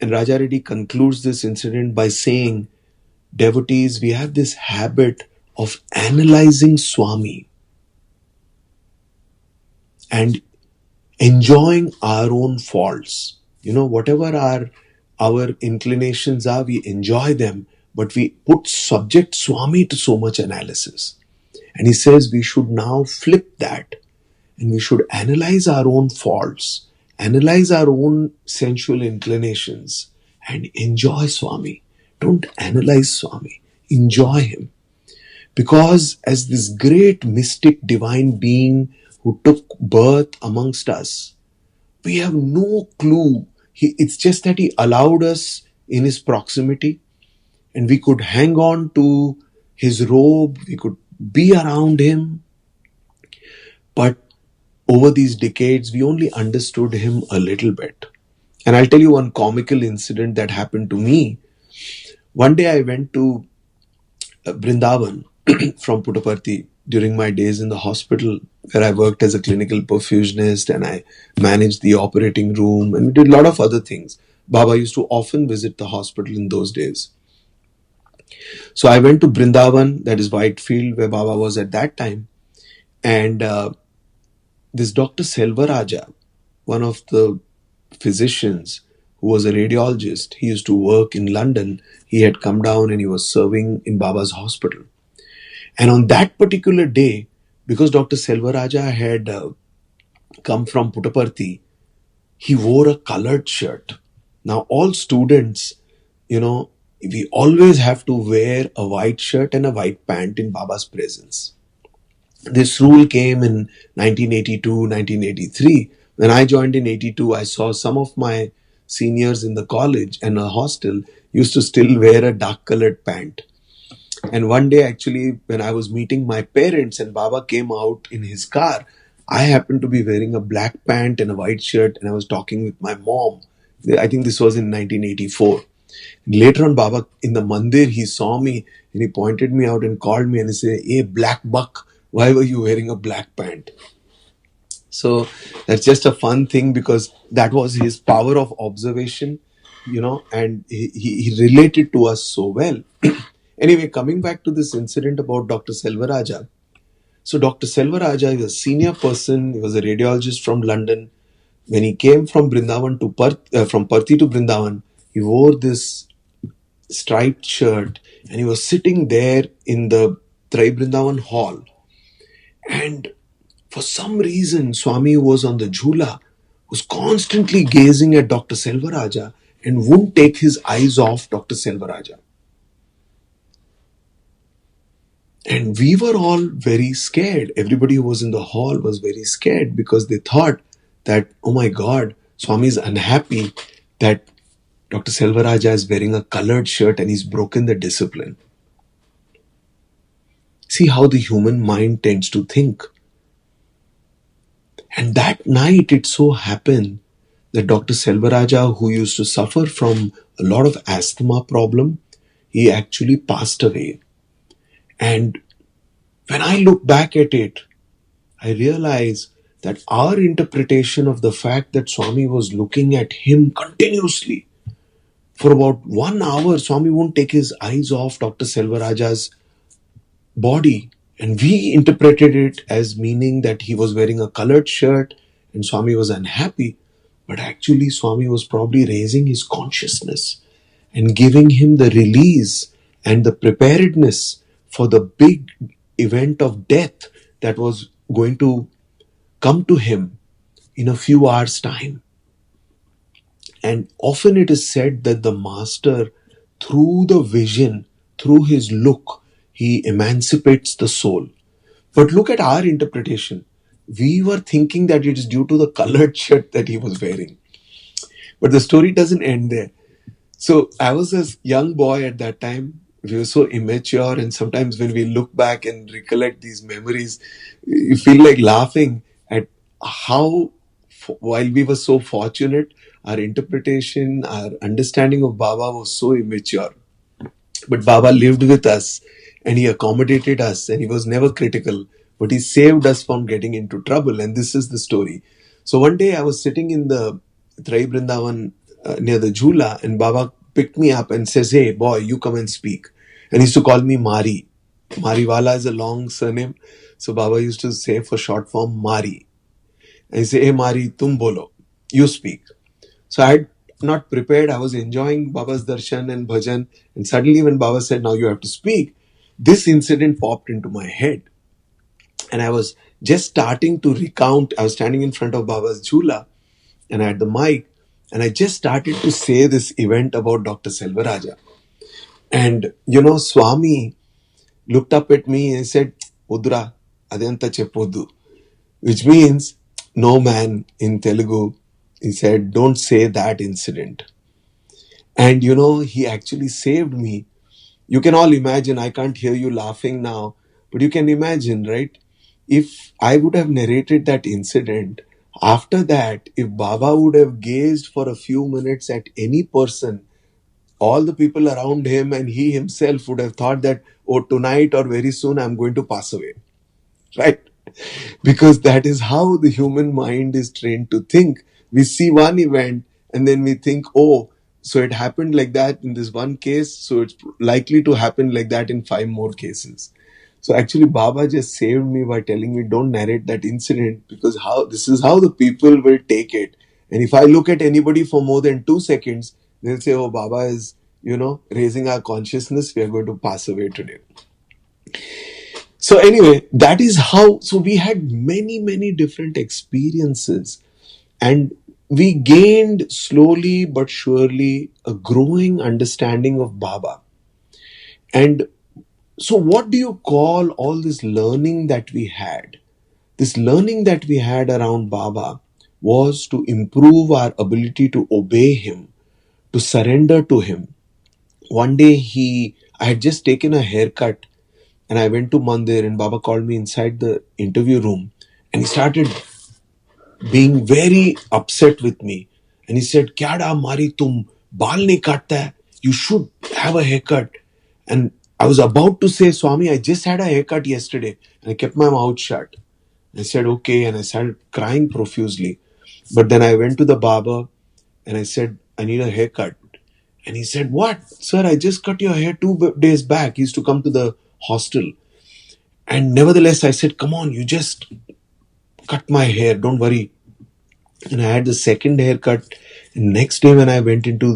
And Raja Reddy concludes this incident by saying, devotees, we have this habit of analyzing Swami and enjoying our own faults. Whatever our inclinations are, we enjoy them, but we subject Swami to so much analysis. And he says we should now flip that, and we should analyze our own faults, analyze our own sensual inclinations, and enjoy Swami. Don't analyze Swami. Enjoy him. Because as this great mystic divine being who took birth amongst us, we have no clue. It's just that he allowed us in his proximity, and we could hang on to his robe, we could be around him. But over these decades, we only understood him a little bit. And I'll tell you one comical incident that happened to me. One day I went to Brindavan from Puttaparthi during my days in the hospital, where I worked as a clinical perfusionist and I managed the operating room, and we did a lot of other things. Baba used to often visit the hospital in those days. So I went to Brindavan, that is Whitefield, where Baba was at that time. And this Dr. Selvaraja, one of the physicians who was a radiologist, he used to work in London. He had come down and he was serving in Baba's hospital. And on that particular day, because Dr. Selvaraja had come from Puttaparthi, he wore a colored shirt. Now all students, we always have to wear a white shirt and a white pant in Baba's presence. This rule came in 1982, 1983. When I joined in 82, I saw some of my seniors in the college and a hostel used to still wear a dark colored pant. And one day, actually, when I was meeting my parents and Baba came out in his car, I happened to be wearing a black pant and a white shirt, and I was talking with my mom. I think this was in 1984. Later on, Baba, in the mandir, he saw me and he pointed me out and called me and he said, "Hey, black buck, why were you wearing a black pant?" So that's just a fun thing, because that was his power of observation, and he related to us so well. Anyway, coming back to this incident about Dr. Selvaraja. So Dr. Selvaraja is a senior person. He was a radiologist from London. When he came from Brindavan from Parthi to Brindavan, he wore this striped shirt and he was sitting there in the Trai Brindavan hall. And for some reason, Swami was on the jhula, was constantly gazing at Dr. Selvaraja and wouldn't take his eyes off Dr. Selvaraja. And we were all very scared. Everybody who was in the hall was very scared because they thought that, oh my God, Swami is unhappy that Dr. Selvaraja is wearing a colored shirt and he's broken the discipline. See how the human mind tends to think. And that night it so happened that Dr. Selvaraja, who used to suffer from a lot of asthma problem, he actually passed away. And when I look back at it, I realize that our interpretation of the fact that Swami was looking at him continuously for about 1 hour, Swami won't take his eyes off Dr. Selvaraja's body. And we interpreted it as meaning that he was wearing a colored shirt and Swami was unhappy. But actually, Swami was probably raising his consciousness and giving him the release and the preparedness for the big event of death that was going to come to him in a few hours' time. And often it is said that the master, through the vision, through his look, he emancipates the soul. But look at our interpretation. We were thinking that it is due to the colored shirt that he was wearing. But the story doesn't end there. So I was a young boy at that time. We were so immature, and sometimes when we look back and recollect these memories, you feel like laughing at how, while we were so fortunate, our interpretation, our understanding of Baba was so immature. But Baba lived with us and he accommodated us and he was never critical, but he saved us from getting into trouble. And this is the story. So one day I was sitting in the Trai Brindavan near the Jhula, and Baba picked me up and says, "Hey boy, you come and speak." And he used to call me Mari. MARIWALLA is a long surname. So Baba used to say for short form Mari. And he said, "Hey Mari, tum bolo, you speak." So I had not prepared. I was enjoying Baba's darshan and bhajan. And suddenly when Baba said, "Now you have to speak," this incident popped into my head. And I was just starting to recount. I was standing in front of Baba's Jhula and I had the mic. And I just started to say this event about Dr. Selvaraja. And, Swami looked up at me and said, "Udra, adenta cheppodu," which means, "No man," in Telugu. He said, "Don't say that incident." And he actually saved me. You can all imagine, I can't hear you laughing now, but you can imagine, right? If I would have narrated that incident, after that, if Baba would have gazed for a few minutes at any person, all the people around him and he himself would have thought that, "Oh, tonight or very soon I'm going to pass away." Right? Because that is how the human mind is trained to think. We see one event and then we think, "Oh, so it happened like that in this one case, so it's likely to happen like that in 5 more cases." So actually Baba just saved me by telling me, "Don't narrate that incident, because this is how the people will take it. And if I look at anybody for more than 2 seconds, they'll say, 'Oh, Baba is, raising our consciousness. We are going to pass away today.'" So anyway, that is how, so we had many, many different experiences, and we gained slowly but surely a growing understanding of Baba. And so what do you call all this learning that we had? This learning that we had around Baba was to improve our ability to obey him, to surrender to him. One day I had just taken a haircut and I went to Mandir, and Baba called me inside the interview room and he started being very upset with me. And he said, "Kya da Mari, tum baal nahi katta hai? You should have a haircut." And I was about to say, "Swami, I just had a haircut yesterday." And I kept my mouth shut. I said, "Okay." And I started crying profusely. But then I went to the barber and I said, "I need a haircut." And he said, "What? Sir, I just cut your hair 2 days back." He used to come to the hostel. And nevertheless, I said, "Come on, you just cut my hair. Don't worry." And I had the second haircut. And next day when I went into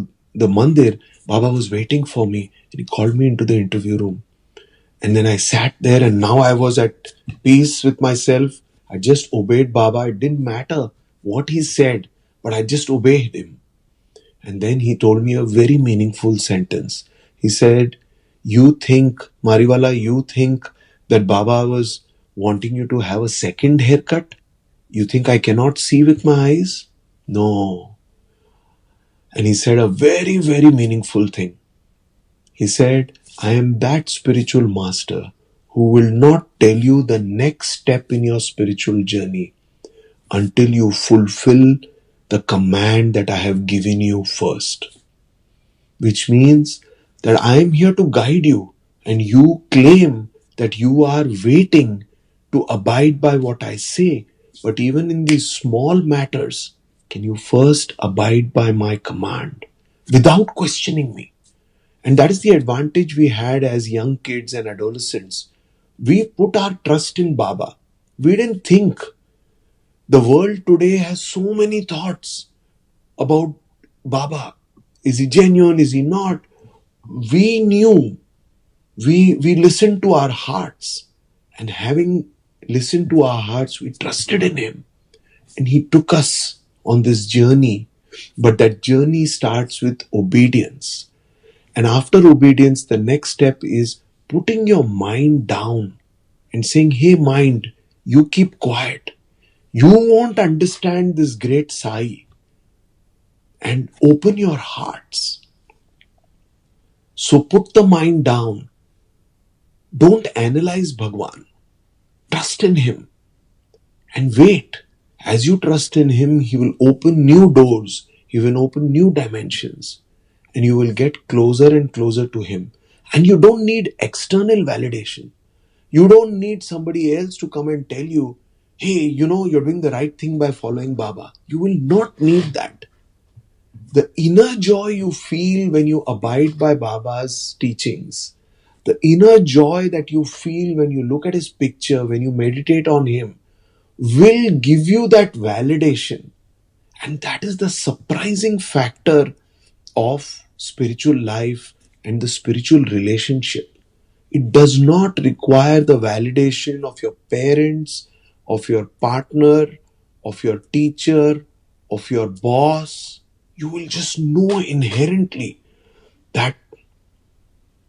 the mandir, Baba was waiting for me. And he called me into the interview room. And then I sat there, and now I was at peace with myself. I just obeyed Baba. It didn't matter what he said, but I just obeyed him. And then he told me a very meaningful sentence. He said, "You think, MARIWALLA, you think that Baba was wanting you to have a second haircut? You think I cannot see with my eyes? No." And he said a very, very meaningful thing. He said, "I am that spiritual master who will not tell you the next step in your spiritual journey until you fulfill the command that I have given you first." Which means that I am here to guide you, and you claim that you are waiting to abide by what I say. But even in these small matters, can you first abide by my command without questioning me? And that is the advantage we had as young kids and adolescents. We put our trust in Baba. We didn't think. The world today has so many thoughts about Baba. Is he genuine? Is he not? We knew. We listened to our hearts. And having listened to our hearts, we trusted in him. And he took us on this journey. But that journey starts with obedience. And after obedience, the next step is putting your mind down and saying, hey mind, you keep quiet. You won't understand this great Sai. And open your hearts. So put the mind down. Don't analyze Bhagwan. Trust in him. And wait. As you trust in him, he will open new doors. He will open new dimensions. And you will get closer and closer to him. And you don't need external validation. You don't need somebody else to come and tell you, hey, you're doing the right thing by following Baba. You will not need that. The inner joy you feel when you abide by Baba's teachings, the inner joy that you feel when you look at his picture, when you meditate on him, will give you that validation. And that is the surprising factor of spiritual life and the spiritual relationship. It does not require the validation of your parents, of your partner, of your teacher, of your boss. You will just know inherently that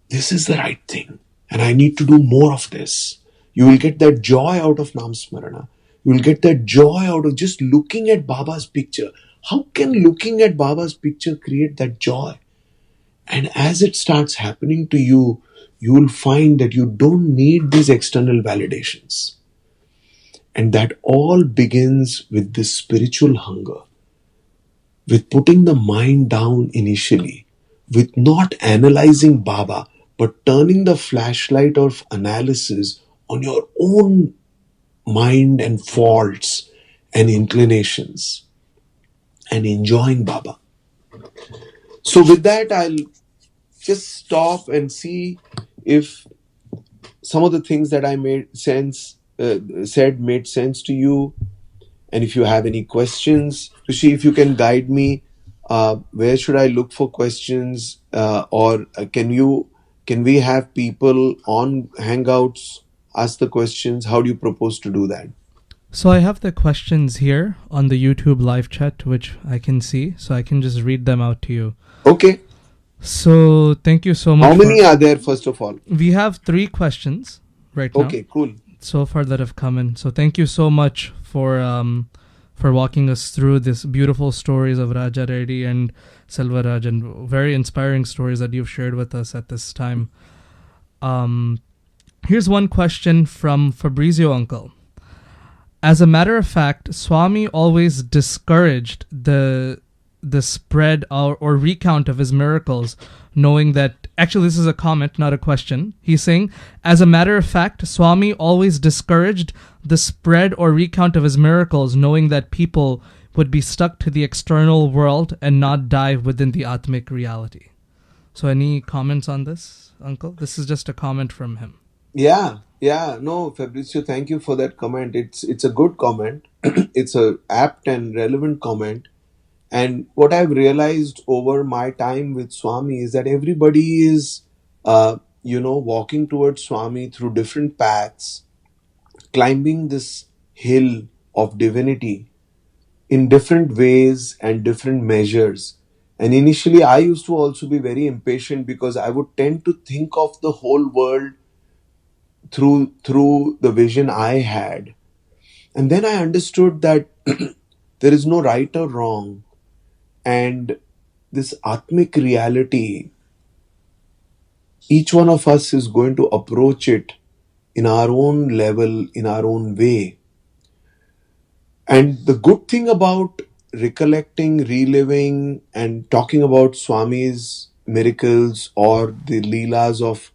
this is the right thing and I need to do more of this. You will get that joy out of Nam Smarana. You will get that joy out of just looking at Baba's picture. How can looking at Baba's picture create that joy? And as it starts happening to you, you will find that you don't need these external validations. And that all begins with this spiritual hunger, with putting the mind down initially, with not analyzing Baba, but turning the flashlight of analysis on your own mind and faults and inclinations, and enjoying Baba. So with that, I'll just stop and see if some of the things that I said made sense to you. And if you have any questions, Rishi, if you can guide me, where should I look for questions? Or can we have people on Hangouts ask the questions? How do you propose to do that? So I have the questions here on the YouTube live chat, which I can see. So I can just read them out to you. Okay. So thank you so much. How many are there, first of all? We have 3 questions right now. Okay, cool. So far that have come in. So thank you so much for walking us through this beautiful stories of Raja Reddy and Selvaraj, and very inspiring stories that you've shared with us at this time. Here's one question from Fabrizio Uncle. As a matter of fact, Swami always discouraged the spread or recount of his miracles, knowing that, actually this is a comment, not a question. He's saying, as a matter of fact, Swami always discouraged the spread or recount of his miracles, knowing that people would be stuck to the external world and not dive within the Atmic reality. So any comments on this, Uncle? This is just a comment from him. Yeah. No, Fabrizio, thank you for that comment. It's a good comment. It's a apt and relevant comment. And what I've realized over my time with Swami is that everybody is, walking towards Swami through different paths, climbing this hill of divinity in different ways and different measures. And initially, I used to also be very impatient because I would tend to think of the whole world through the vision I had. And then I understood that there is no right or wrong. And this Atmic reality, each one of us is going to approach it in our own level, in our own way. And the good thing about recollecting, reliving, and talking about Swami's miracles or the Leelas of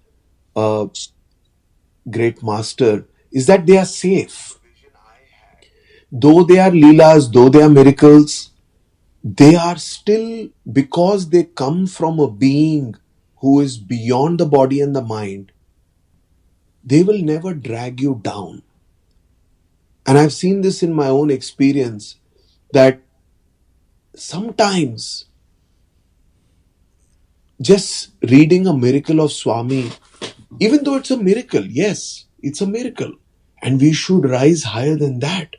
a great master is that they are safe. though they are leelas, though they are miracles, they are still, because they come from a being who is beyond the body and the mind, they will never drag you down. And I've seen this in my own experience, that sometimes just reading a miracle of Swami, even though it's a miracle, yes, it's a miracle, and we should rise higher than that.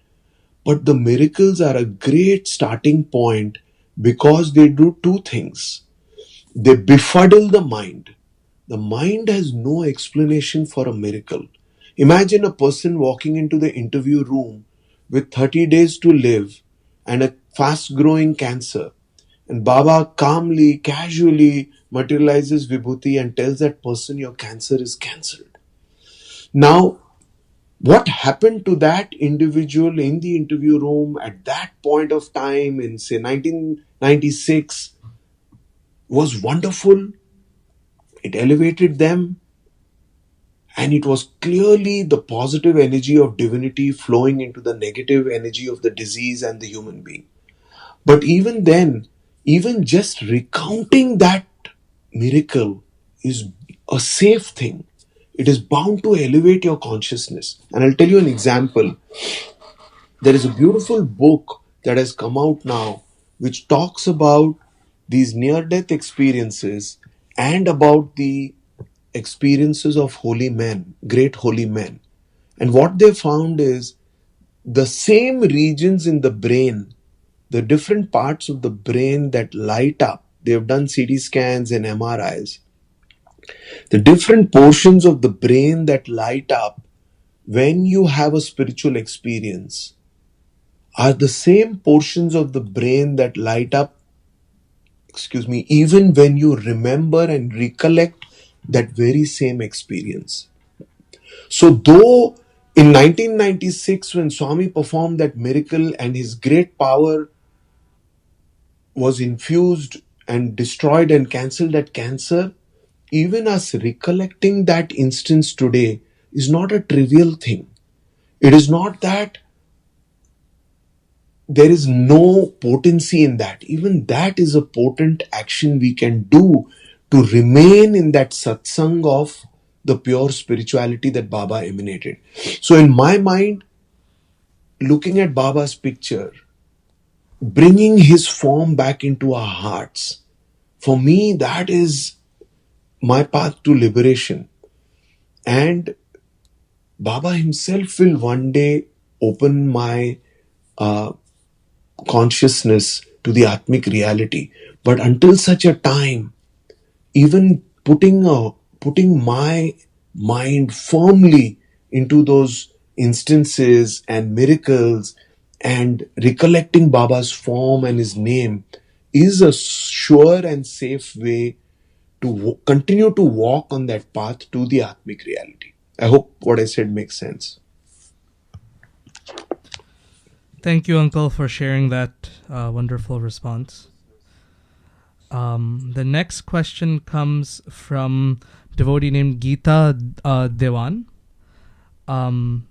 But the miracles are a great starting point because they do two things. They befuddle the mind. The mind has no explanation for a miracle. Imagine a person walking into the interview room with 30 days to live and a fast growing cancer. And Baba calmly, casually materializes Vibhuti and tells that person, your cancer is cancelled. Now, what happened to that individual in the interview room at that point of time in, say, 1996 was wonderful. It elevated them. And it was clearly the positive energy of divinity flowing into the negative energy of the disease and the human being. But even then, even just recounting that miracle is a safe thing. It is bound to elevate your consciousness. And I'll tell you an example. There is a beautiful book that has come out now which talks about these near-death experiences and about the experiences of holy men, great holy men. And what they found is the same regions in the brain, the different parts of the brain that light up. They have done CT scans and MRIs. The different portions of the brain that light up when you have a spiritual experience are the same portions of the brain that light up, even when you remember and recollect that very same experience. So though in 1996 when Swami performed that miracle and his great power was infused and destroyed and cancelled that cancer, even us recollecting that instance today is not a trivial thing. It is not that there is no potency in that. Even that is a potent action we can do to remain in that satsang of the pure spirituality that Baba emanated. So in my mind, looking at Baba's picture, bringing his form back into our hearts, for me, that is my path to liberation. And Baba himself will one day open my consciousness to the Atmic reality. But until such a time, even putting my mind firmly into those instances and miracles and recollecting Baba's form and his name is a sure and safe way to continue to walk on that path to the Atmic reality. I hope what I said makes sense. Thank you, Uncle, for sharing that wonderful response. The next question comes from a devotee named Geeta Dewan. Sairam,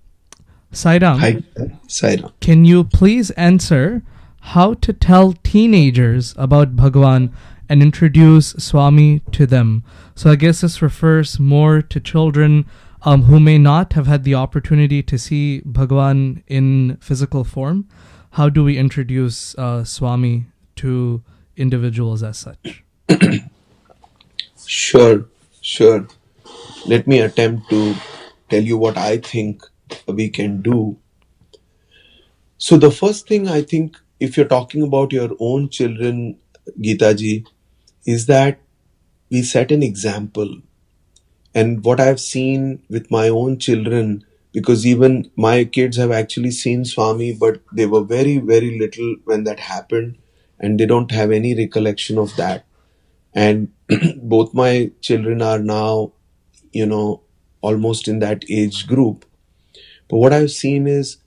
Hi, Sairam. can you please answer how to tell teenagers about Bhagwan and introduce Swami to them? So I guess this refers more to children who may not have had the opportunity to see Bhagwan in physical form. How do we introduce Swami to individuals as such? Sure. Let me attempt to tell you what I think we can do. So the first thing I think, if you're talking about your own children, Geeta ji, is that we set an example. And what I've seen with my own children, because even my kids have actually seen Swami, but they were very, very little when that happened, and they don't have any recollection of that. And both my children are now, almost in that age group. But what I've seen is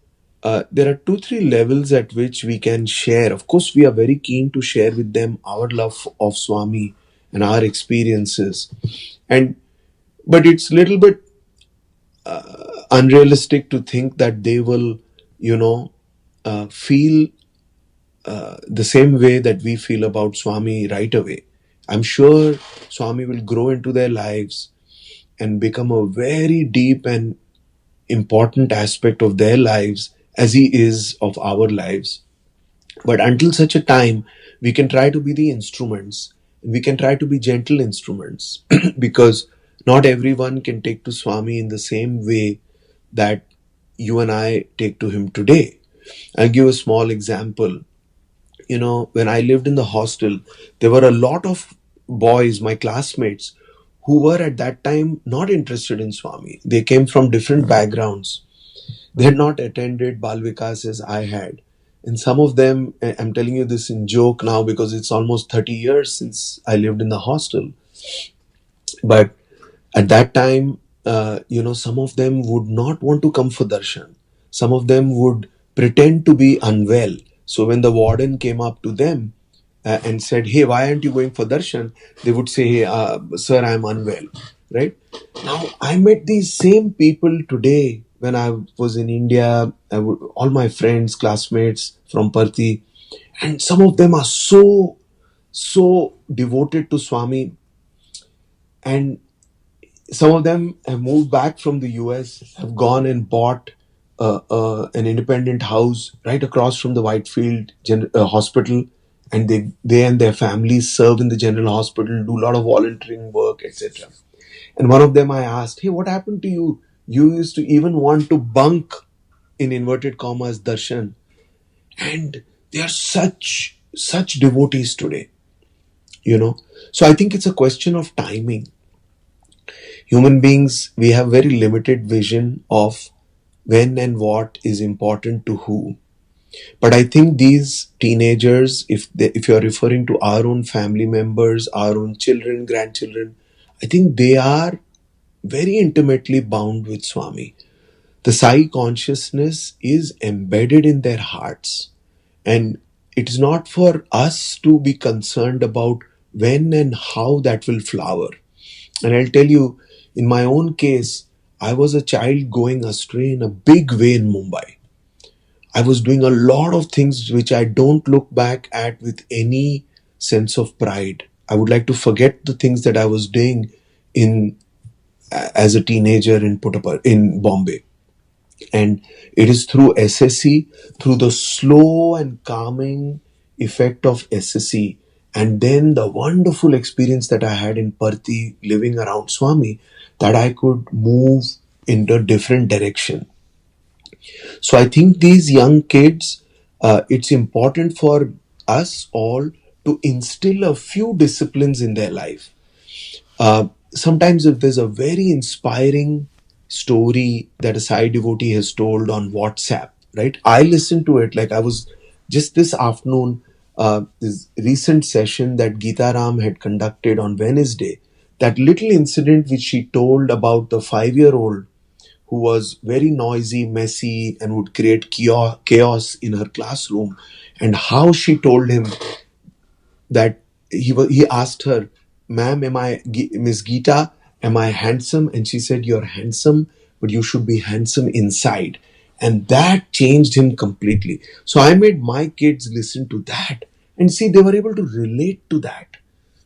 there are 2-3 levels at which we can share. Of course, we are very keen to share with them our love of Swami and our experiences. But it's a little bit unrealistic to think that they will, feel the same way that we feel about Swami right away. I'm sure Swami will grow into their lives and become a very deep and important aspect of their lives as he is of our lives. But until such a time, we can try to be the instruments. We can try to be gentle instruments because not everyone can take to Swami in the same way that you and I take to him today. I'll give a small example. When I lived in the hostel, there were a lot of boys, my classmates, who were at that time not interested in Swami. They came from different backgrounds. They had not attended Bal Vikas as I had. And some of them, I'm telling you this in joke now because it's almost 30 years since I lived in the hostel. But at that time, some of them would not want to come for darshan. Some of them would pretend to be unwell. So when the warden came up to them and said, "Hey, why aren't you going for darshan?" They would say, "Hey, sir, I'm unwell." Right? Now, I met these same people today when I was in India. All my friends, classmates from Parthi, and some of them are so devoted to Swami, and some of them have moved back from the US, have gone and bought an independent house right across from the Whitefield Hospital, and they and their families serve in the general hospital, do a lot of volunteering work, etc. And one of them I asked, "Hey, what happened to you? You used to even want to bunk, in inverted commas, darshan." And they are such devotees today, So I think it's a question of timing. Human beings, we have very limited vision of when and what is important to who. But I think these teenagers, if you're referring to our own family members, our own children, grandchildren, I think they are very intimately bound with Swami. The Sai consciousness is embedded in their hearts. And it is not for us to be concerned about when and how that will flower. And I'll tell you, in my own case, I was a child going astray in a big way in Mumbai. I was doing a lot of things which I don't look back at with any sense of pride. I would like to forget the things that I was doing as a teenager in Bombay. And it is through SSC, through the slow and calming effect of SSC, and then the wonderful experience that I had in Parthi living around Swami, that I could move in a different direction. So I think these young kids, it's important for us all to instill a few disciplines in their life. Sometimes if there's a very inspiring story that a Sai devotee has told on WhatsApp, right? I listen to it. Like I was just this afternoon, this recent session that Geeta Ram had conducted on Wednesday, that little incident which she told about the 5-year-old who was very noisy, messy, and would create chaos in her classroom, and how she told him that he asked her, "Ma'am, Miss Geeta, am I handsome?" And she said, "You're handsome, but you should be handsome inside." And that changed him completely. So I made my kids listen to that, and see, they were able to relate to that.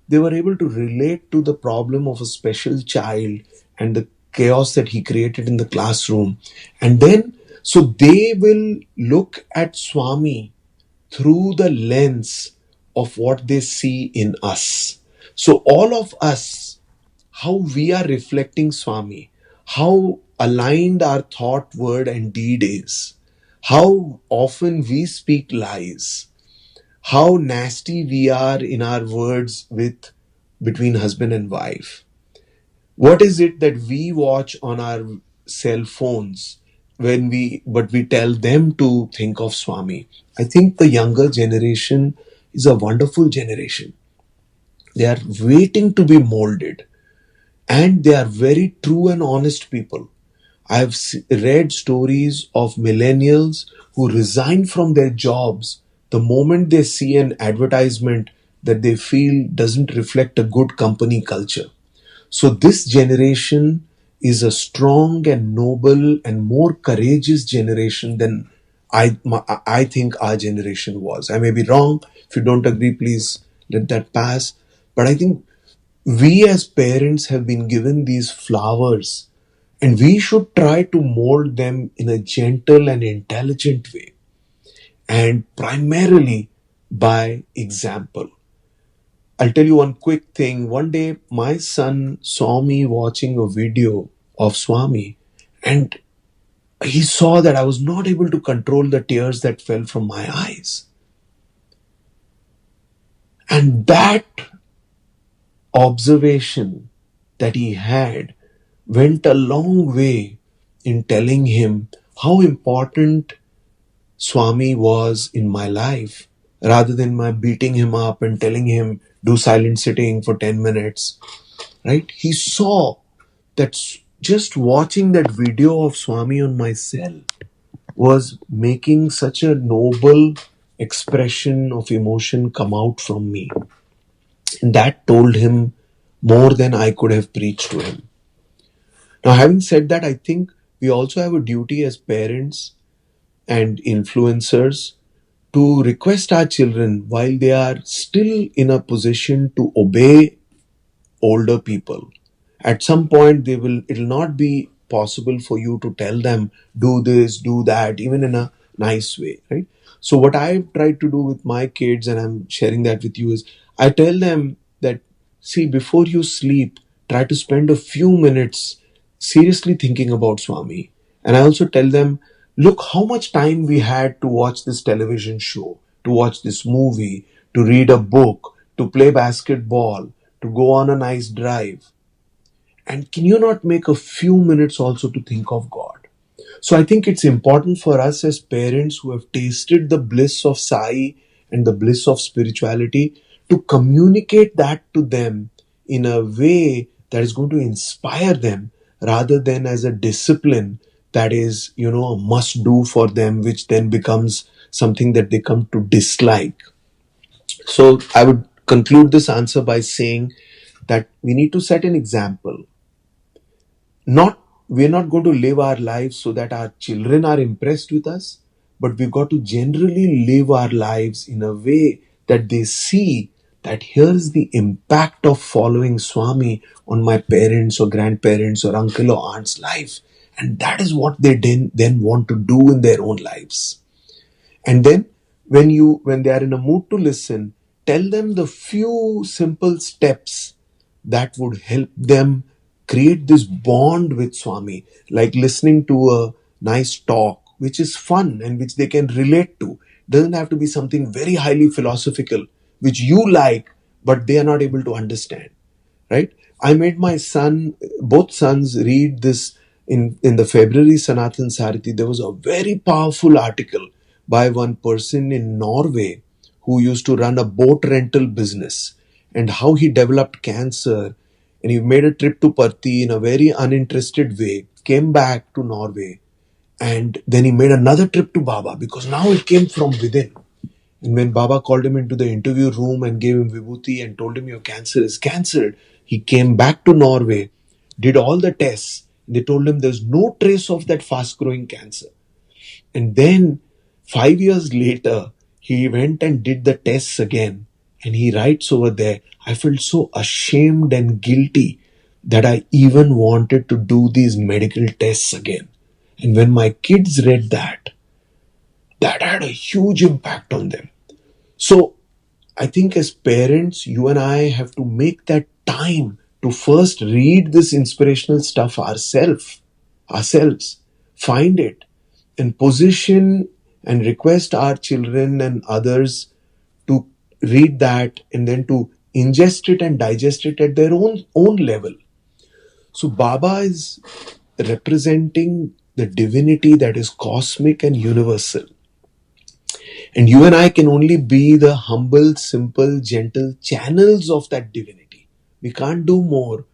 They were able to relate to the problem of a special child and the chaos that he created in the classroom. And then, so they will look at Swami through the lens of what they see in us. So all of us, how we are reflecting Swami, how aligned our thought, word and deed is, how often we speak lies, how nasty we are in our words between husband and wife. What is it that we watch on our cell phones but we tell them to think of Swami? I think the younger generation is a wonderful generation. They are waiting to be molded, and they are very true and honest people. I've read stories of millennials who resign from their jobs the moment they see an advertisement that they feel doesn't reflect a good company culture. So this generation is a strong and noble and more courageous generation than I think our generation was. I may be wrong. If you don't agree, please let that pass. But I think we as parents have been given these flowers, and we should try to mold them in a gentle and intelligent way, and primarily by example. I'll tell you one quick thing. One day, my son saw me watching a video of Swami, and he saw that I was not able to control the tears that fell from my eyes. And that observation that he had went a long way in telling him how important Swami was in my life, rather than my beating him up and telling him, do silent sitting for 10 minutes. Right? He saw that just watching that video of Swami on my cell was making such a noble expression of emotion come out from me. And that told him more than I could have preached to him. Now, having said that, I think we also have a duty as parents and influencers to request our children, while they are still in a position to obey older people. At some point, it'll not be possible for you to tell them, do this, do that, even in a nice way, right? So what I've tried to do with my kids, and I'm sharing that with you, is I tell them that, see, before you sleep, try to spend a few minutes seriously thinking about Swami. And I also tell them, look how much time we had to watch this television show, to watch this movie, to read a book, to play basketball, to go on a nice drive. And can you not make a few minutes also to think of God? So I think it's important for us as parents who have tasted the bliss of Sai and the bliss of spirituality to communicate that to them in a way that is going to inspire them, rather than as a discipline that is, a must do for them, which then becomes something that they come to dislike. So I would conclude this answer by saying that we need to set an example. We're not going to live our lives so that our children are impressed with us, but we've got to generally live our lives in a way that they see that here's the impact of following Swami on my parents or grandparents or uncle or aunt's life. And that is what they then want to do in their own lives. And then when they are in a mood to listen, tell them the few simple steps that would help them create this bond with Swami, like listening to a nice talk, which is fun and which they can relate to. Doesn't have to be something very highly philosophical, which you like, but they are not able to understand, right? I made my both sons read this in the February Sanatan Sarthi. There was a very powerful article by one person in Norway who used to run a boat rental business, and how he developed cancer. And he made a trip to Parthi in a very uninterested way, came back to Norway, and then he made another trip to Baba, because now it came from within. And when Baba called him into the interview room and gave him vibhuti and told him your cancer is cancer, he came back to Norway, did all the tests. They told him there's no trace of that fast-growing cancer. And then 5 years later, he went and did the tests again. And he writes over there, I felt so ashamed and guilty that I even wanted to do these medical tests again. And when my kids read that had a huge impact on them. So I think as parents, you and I have to make that time to first read this inspirational stuff ourselves, find it, and position and request our children and others to read that, and then to ingest it and digest it at their own level. So Baba is representing the divinity that is cosmic and universal. And you and I can only be the humble, simple, gentle channels of that divinity. We can't do more.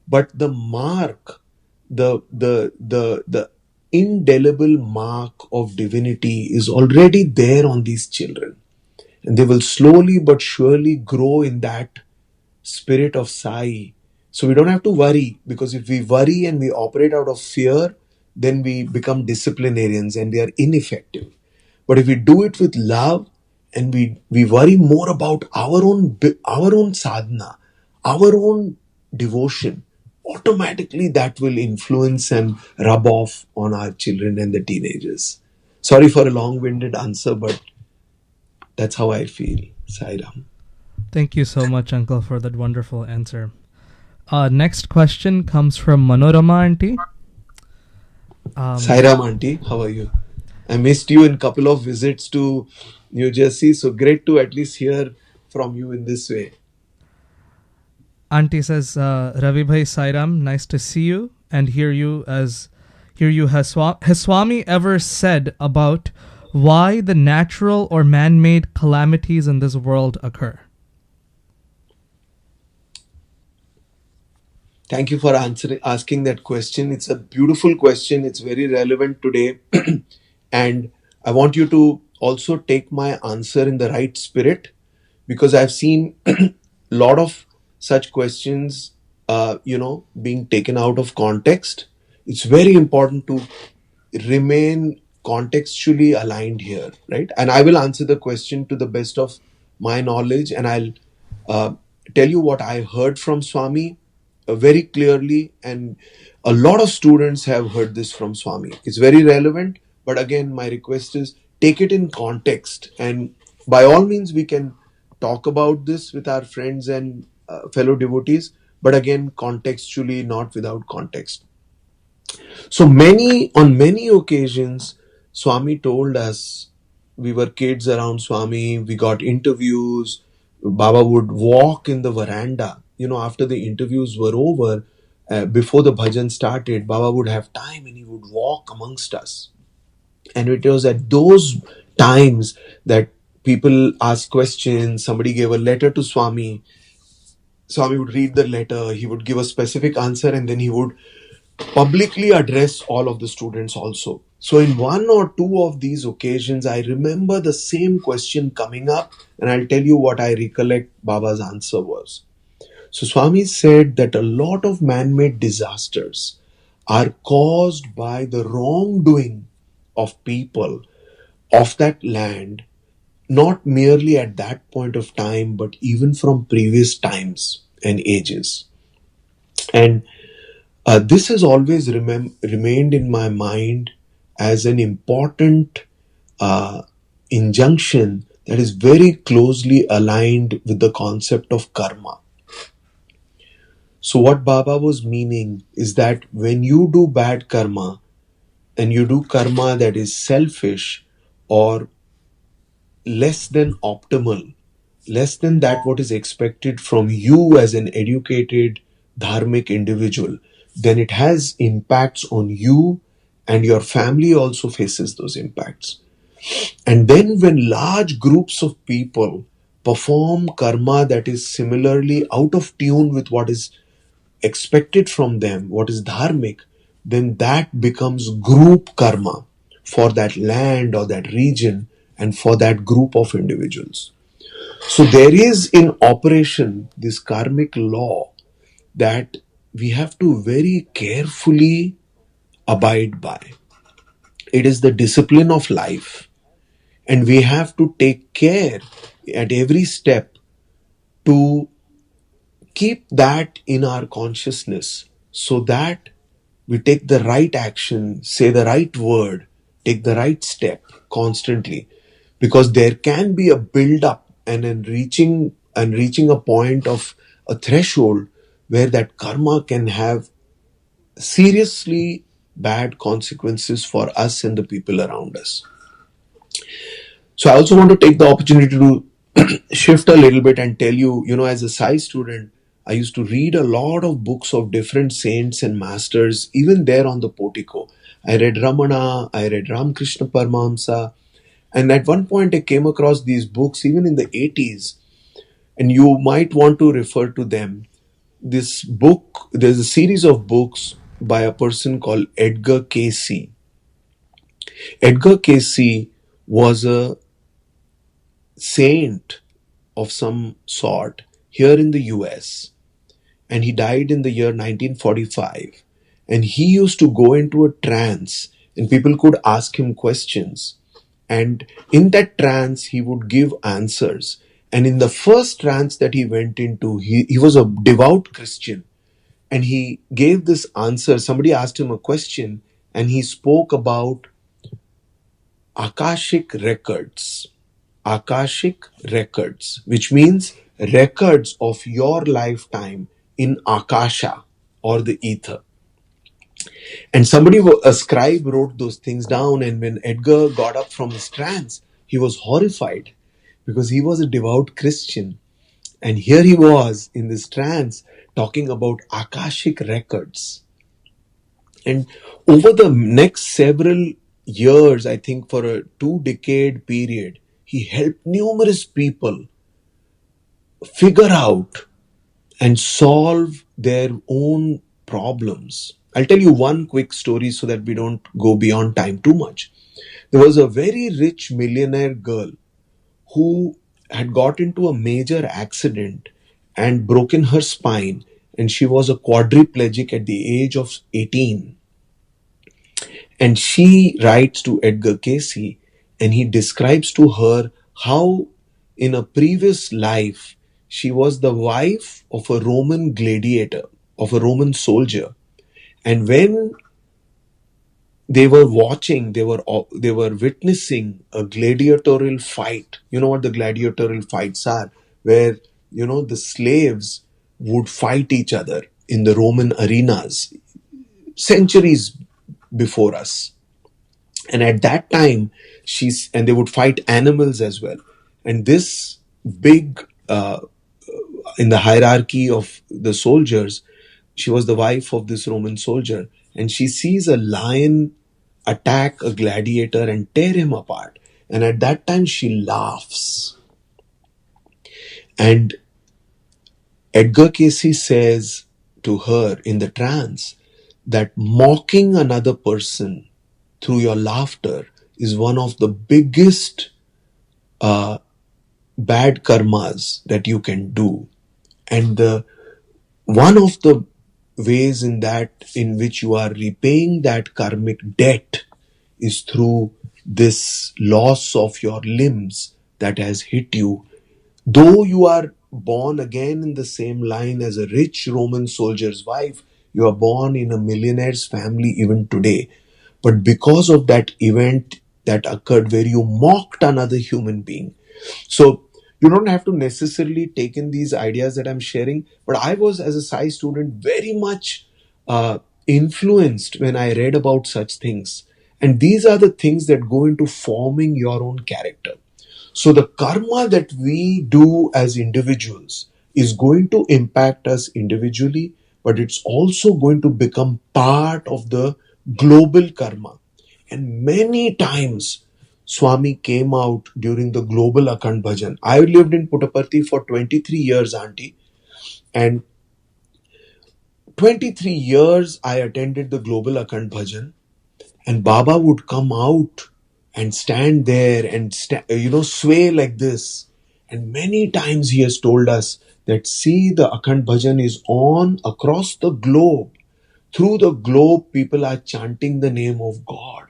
But the mark, the indelible mark of divinity is already there on these children. And they will slowly but surely grow in that spirit of Sai. So we don't have to worry, because if we worry and we operate out of fear, then we become disciplinarians and we are ineffective. But if we do it with love and we worry more about our own sadhana, our own devotion, automatically that will influence and rub off on our children and the teenagers. Sorry for a long-winded answer, but that's how I feel. Sai Ram. Thank you so much, Uncle, for that wonderful answer. Next question comes from Manorama Auntie. Sai Ram Auntie, how are you? I missed you in a couple of visits to New Jersey, so great to at least hear from you in this way. Auntie says, Ravi Bhai Sairam, nice to see you and hear you. Has Swami ever said about why the natural or man-made calamities in this world occur? Thank you for asking that question. It's a beautiful question. It's very relevant today. And I want you to also take my answer in the right spirit, because I've seen a lot of such questions, being taken out of context. It's very important to remain contextually aligned here, right? And I will answer the question to the best of my knowledge, and I'll tell you what I heard from Swami very clearly, and a lot of students have heard this from Swami. It's very relevant, but again, my request is take it in context, and by all means, we can talk about this with our friends and fellow devotees, but again, contextually, not without context. So on many occasions, Swami told us, we were kids around Swami, we got interviews, Baba would walk in the veranda. After the interviews were over, before the bhajan started, Baba would have time and he would walk amongst us. And it was at those times that people asked questions. Somebody gave a letter to Swami. Swami would read the letter, he would give a specific answer, and then he would publicly address all of the students also. So in one or two of these occasions, I remember the same question coming up, and I'll tell you what I recollect Baba's answer was. So Swami said that a lot of man-made disasters are caused by the wrongdoing of people of that land, not merely at that point of time, but even from previous times and ages. And this has always remained in my mind as an important injunction that is very closely aligned with the concept of karma. So what Baba was meaning is that when you do bad karma and you do karma that is selfish or less than optimal, less than that what is expected from you as an educated dharmic individual, then it has impacts on you, and your family also faces those impacts. And then when large groups of people perform karma that is similarly out of tune with what is expected from them, what is dharmic, then that becomes group karma for that land or that region and for that group of individuals. So there is in operation this karmic law that we have to very carefully abide by. It is the discipline of life, and we have to take care at every step to keep that in our consciousness so that we take the right action, say the right word, take the right step constantly, because there can be a build-up and in reaching a point of a threshold where that karma can have seriously bad consequences for us and the people around us. So I also want to take the opportunity to shift a little bit and tell you, as a Sai student, I used to read a lot of books of different saints and masters, even there on the portico. I read Ramana, I read Ramakrishna Paramahamsa, and at one point I came across these books even in the 80s, and you might want to refer to them. This book, there's a series of books by a person called Edgar Cayce. Edgar Cayce was a saint of some sort here in the US, and he died in the year 1945, and he used to go into a trance and people could ask him questions, And in that trance, he would give answers. And in the first trance that he went into, he was a devout Christian. And he gave this answer. Somebody asked him a question, and he spoke about Akashic records. Akashic records, which means records of your lifetime in Akasha or the ether. And a scribe wrote those things down, and when Edgar got up from his trance, he was horrified because he was a devout Christian. And here he was in this trance talking about Akashic records. And over the next several years, I think for a 2-decade period, he helped numerous people figure out and solve their own problems. I'll tell you one quick story so that we don't go beyond time too much. There was a very rich millionaire girl who had got into a major accident and broken her spine, and she was a quadriplegic at the age of 18. And she writes to Edgar Cayce, and he describes to her how in a previous life she was the wife of a Roman gladiator, of a Roman soldier. And when they were watching, they were witnessing a gladiatorial fight. You know what the gladiatorial fights are? Where, the slaves would fight each other in the Roman arenas centuries before us. And at that time, and they would fight animals as well. And this big, in the hierarchy of the soldiers, she was the wife of this Roman soldier. And she sees a lion attack a gladiator and tear him apart. And at that time, she laughs. And Edgar Cayce says to her in the trance that mocking another person through your laughter is one of the biggest bad karmas that you can do. And one of the ways in which you are repaying that karmic debt is through this loss of your limbs that has hit you. Though you are born again in the same line as a rich Roman soldier's wife, you are born in a millionaire's family even today. But because of that event that occurred where you mocked another human being. So you don't have to necessarily take in these ideas that I'm sharing. But I was, as a Sai student, very much influenced when I read about such things. And these are the things that go into forming your own character. So the karma that we do as individuals is going to impact us individually, but it's also going to become part of the global karma. And many times, Swami came out during the global Akhand Bhajan. I lived in Puttaparthi for 23 years, Auntie. And 23 years I attended the global Akhand Bhajan. And Baba would come out and stand there and sway like this. And many times he has told us that, see, the Akhand Bhajan is on across the globe. Through the globe, people are chanting the name of God.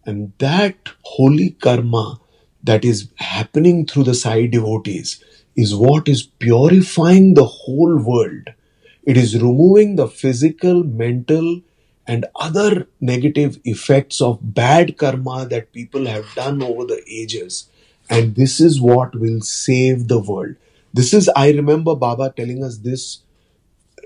And that holy karma that is happening through the Sai devotees is what is purifying the whole world. It is removing the physical, mental, and other negative effects of bad karma that people have done over the ages. And this is what will save the world. I remember Baba telling us this,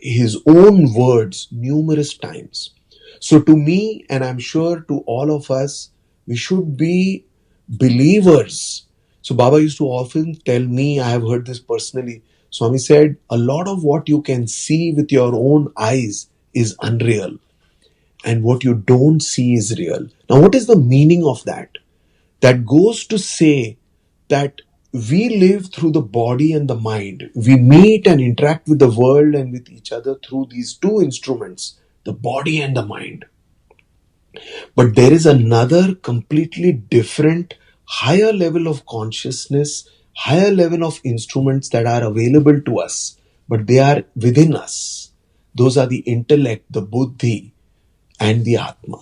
his own words, numerous times. So to me, and I'm sure to all of us, we should be believers. So Baba used to often tell me, I have heard this personally, Swami said, a lot of what you can see with your own eyes is unreal. And what you don't see is real. Now, what is the meaning of that? That goes to say that we live through the body and the mind. We meet and interact with the world and with each other through these two instruments, the body and the mind. But there is another completely different, higher level of consciousness, higher level of instruments that are available to us, but they are within us. Those are the intellect, the buddhi, and the Atma.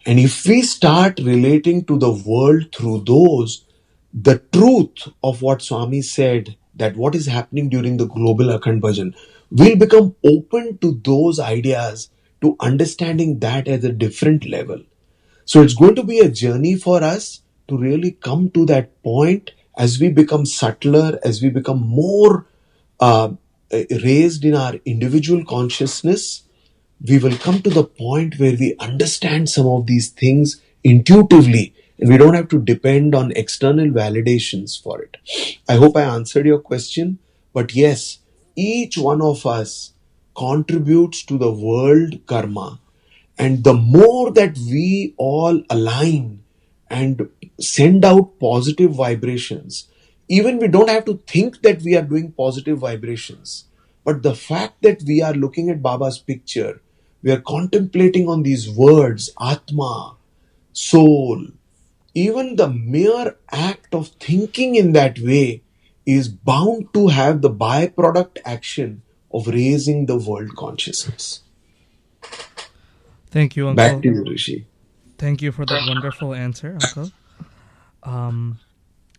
And if we start relating to the world through those, the truth of what Swami said, that what is happening during the global Akhand Bhajan, will become open to those ideas, to understanding that at a different level. So it's going to be a journey for us to really come to that point as we become subtler, as we become more uh, raised in our individual consciousness. We will come to the point where we understand some of these things intuitively, and we don't have to depend on external validations for it. I hope I answered your question. But yes, each one of us contributes to the world karma. And the more that we all align and send out positive vibrations, even we don't have to think that we are doing positive vibrations. But the fact that we are looking at Baba's picture, we are contemplating on these words, Atma, soul, even the mere act of thinking in that way is bound to have the byproduct action of raising the world consciousness. Thank you, Uncle. Back to you, Rishi. Thank you for that wonderful answer, Uncle.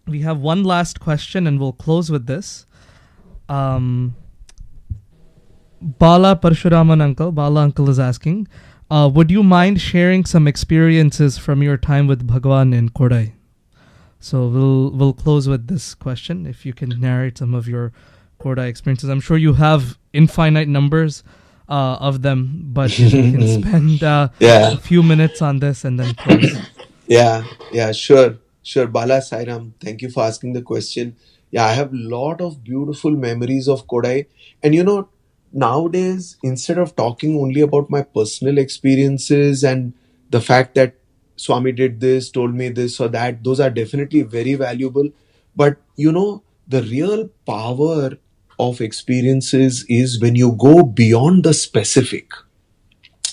We have one last question and we'll close with this. Bala Parshuraman Uncle, Bala Uncle is asking, would you mind sharing some experiences from your time with Bhagwan in Kodai? So we'll close with this question. If you can narrate some of your Kodai experiences. I'm sure you have infinite numbers of them, but if you can spend a few minutes on this and then close. Sure. Bala Sairam, thank you for asking the question. Yeah, I have a lot of beautiful memories of Kodai. And nowadays, instead of talking only about my personal experiences and the fact that Swami did this, told me this or that, those are definitely very valuable. But the real power of experiences is when you go beyond the specific.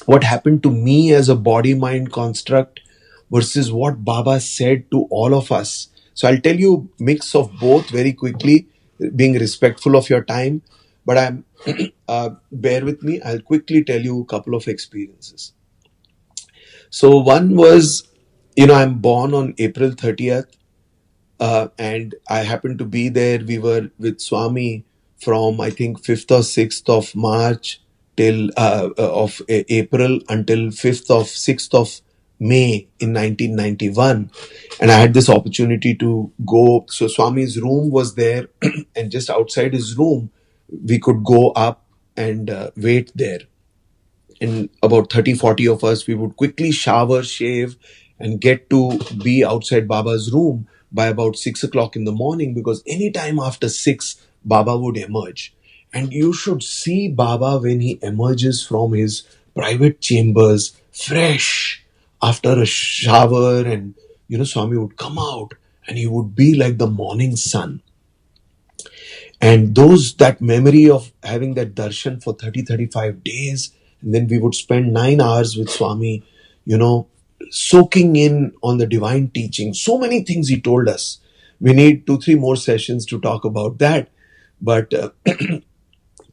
What happened to me as a body-mind construct versus what Baba said to all of us. So I'll tell you mix of both very quickly, being respectful of your time. But I'm bear with me. I'll quickly tell you a couple of experiences. So one was, I'm born on April 30th. And I happened to be there. We were with Swami from, I think, 5th or 6th of March till of April until 6th of May in 1991. And I had this opportunity to go. So Swami's room was there and just outside his room, we could go up and wait there. And about 30-40 of us, we would quickly shower, shave, and get to be outside Baba's room by about 6 o'clock in the morning, because anytime after 6, Baba would emerge. And you should see Baba when he emerges from his private chambers, fresh, after a shower, and, Swami would come out and he would be like the morning sun. And that memory of having that darshan for 30-35 days, and then we would spend 9 hours with Swami, soaking in on the divine teaching. So many things he told us. We need 2-3 more sessions to talk about that. But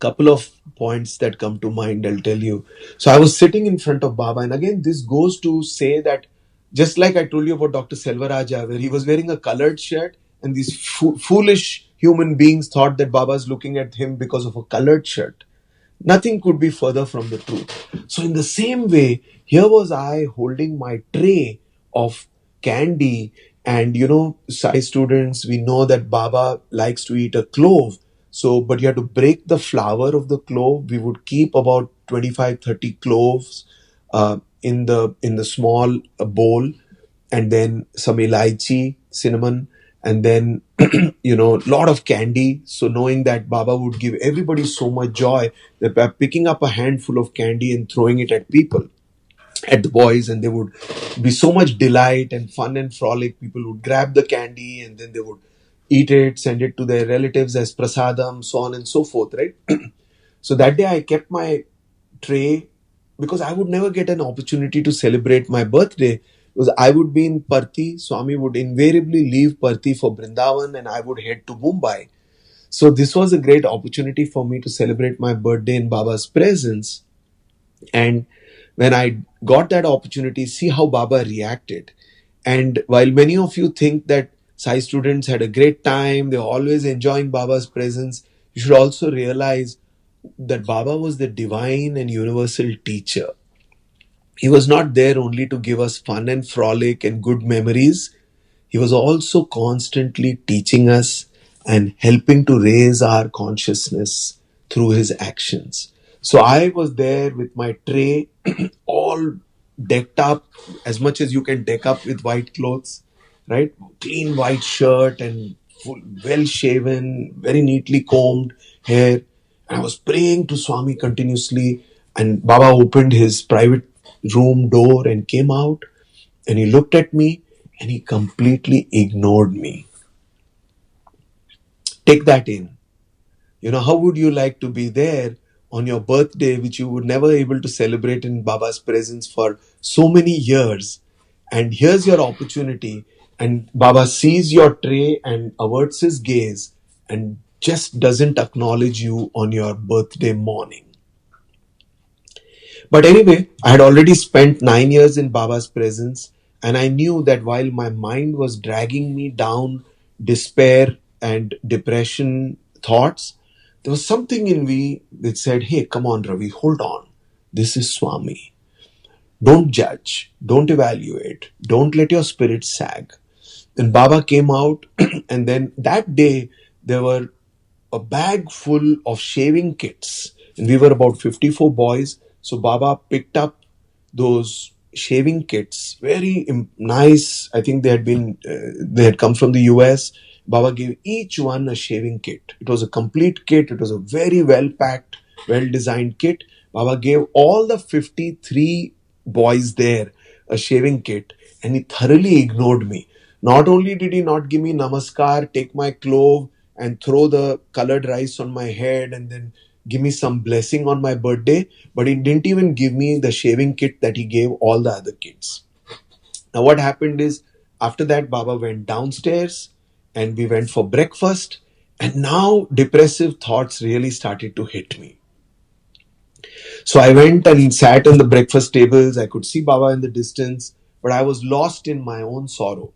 couple of points that come to mind, I'll tell you. So I was sitting in front of Baba, and again, this goes to say that, just like I told you about Dr. Selvaraja, where he was wearing a colored shirt, and these foolish human beings thought that Baba's looking at him because of a colored shirt. Nothing could be further from the truth. So in the same way, here was I holding my tray of candy, and Sai students, we know that Baba likes to eat a clove. So, but you have to break the flower of the clove. We would keep about 25-30 cloves in the small bowl, and then some elaichi, cinnamon, and then lot of candy. So knowing that Baba would give everybody so much joy that by picking up a handful of candy and throwing it at people, at the boys, and there would be so much delight and fun and frolic. People would grab the candy and then they would eat it, send it to their relatives as prasadam, so on and so forth, right? So that day I kept my tray, because I would never get an opportunity to celebrate my birthday, because I would be in Parthi. Swami would invariably leave Parthi for Vrindavan and I would head to Mumbai. So this was a great opportunity for me to celebrate my birthday in Baba's presence. And when I got that opportunity, see how Baba reacted. And while many of you think that Sai students had a great time, they're always enjoying Baba's presence, you should also realize that Baba was the divine and universal teacher. He was not there only to give us fun and frolic and good memories. He was also constantly teaching us and helping to raise our consciousness through his actions. So I was there with my tray, all decked up as much as you can deck up with white clothes, right? Clean white shirt and full, well shaven, very neatly combed hair. And I was praying to Swami continuously. And Baba opened his private room door and came out. And he looked at me and he completely ignored me. Take that in. How would you like to be there on your birthday, which you would never able to celebrate in Baba's presence for so many years? And here's your opportunity. And Baba sees your tray and averts his gaze and just doesn't acknowledge you on your birthday morning. But anyway, I had already spent 9 years in Baba's presence, and I knew that while my mind was dragging me down despair and depression thoughts, there was something in me that said, hey, come on, Ravi, hold on. This is Swami. Don't judge. Don't evaluate. Don't let your spirit sag. Then Baba came out and then that day there were a bag full of shaving kits. And we were about 54 boys. So Baba picked up those shaving kits, very nice. I think they had come from the US. Baba gave each one a shaving kit. It was a complete kit. It was a very well packed, well designed kit. Baba gave all the 53 boys there a shaving kit, and he thoroughly ignored me. Not only did he not give me namaskar, take my clove and throw the colored rice on my head and then give me some blessing on my birthday, but he didn't even give me the shaving kit that he gave all the other kids. Now what happened is, after that Baba went downstairs and we went for breakfast, and now depressive thoughts really started to hit me. So I went and sat on the breakfast tables. I could see Baba in the distance, but I was lost in my own sorrow.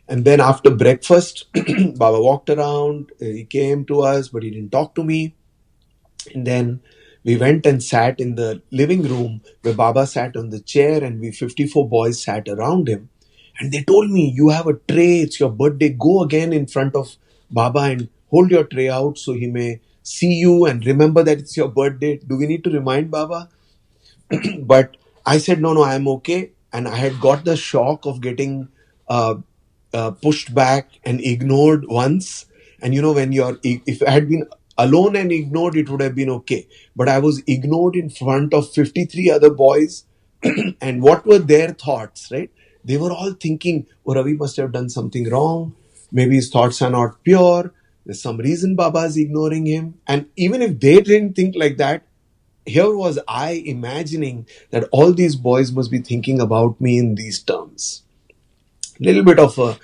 And then after breakfast, Baba walked around. He came to us, but he didn't talk to me. And then we went and sat in the living room where Baba sat on the chair, and we 54 boys sat around him. And they told me, you have a tray, it's your birthday, go again in front of Baba and hold your tray out so he may see you and remember that it's your birthday. Do we need to remind Baba? But I said, no, I'm okay. And I had got the shock of getting pushed back and ignored once. And when if I had been alone and ignored, it would have been okay. But I was ignored in front of 53 other boys. And what were their thoughts, right? They were all thinking, oh, Ravi must have done something wrong. Maybe his thoughts are not pure. There's some reason Baba is ignoring him. And even if they didn't think like that, here was I imagining that all these boys must be thinking about me in these terms. Little bit of a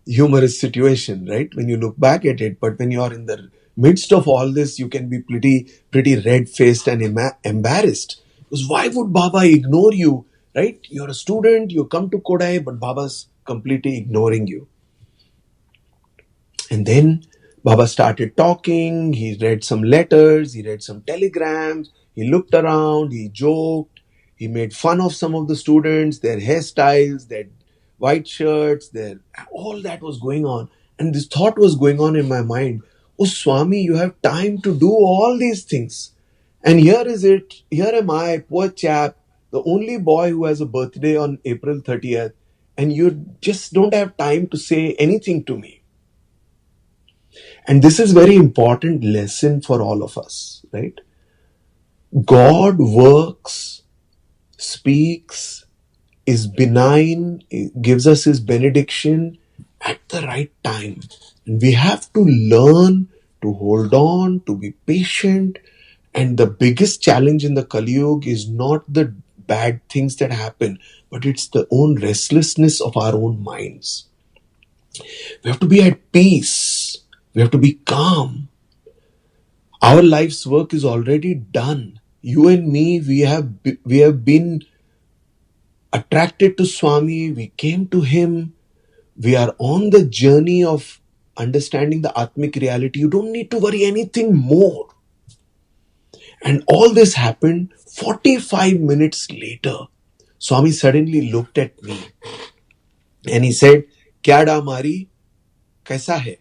humorous situation, right? When you look back at it. But when you're in the midst of all this, you can be pretty red-faced and embarrassed. Because why would Baba ignore you, right? You're a student, you come to Kodai, but Baba's completely ignoring you. And then Baba started talking. He read some letters, he read some telegrams, he looked around, he joked, he made fun of some of the students, their hairstyles, their white shirts, all that was going on. And this thought was going on in my mind, oh Swami, you have time to do all these things. And here am I, poor chap, the only boy who has a birthday on April 30th, and you just don't have time to say anything to me. And this is very important lesson for all of us, right? God works, speaks, is benign, gives us his benediction at the right time. And we have to learn to hold on, to be patient. And the biggest challenge in the Kali Yuga is not the bad things that happen, but it's the own restlessness of our own minds. We have to be at peace. We have to be calm. Our life's work is already done. You and me, we have been attracted to Swami. We came to him. We are on the journey of understanding the Atmic reality. You don't need to worry anything more. And all this happened 45 minutes later. Swami suddenly looked at me and he said, "Kya da Mari? Kaisa hai?"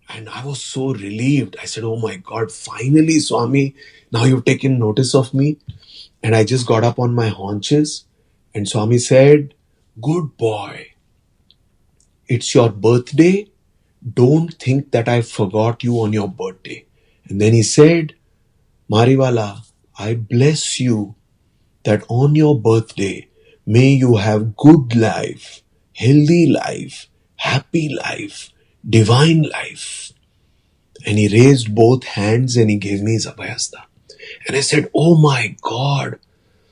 And I was so relieved. I said, "Oh my God, finally, Swami, now you've taken notice of me." And I just got up on my haunches and Swami said, "Good boy. It's your birthday. Don't think that I forgot you on your birthday." And then he said, "Mariwallaa, I bless you that on your birthday, may you have good life, healthy life, happy life, divine life." And he raised both hands and he gave me his abhayasta. And I said, "Oh my God,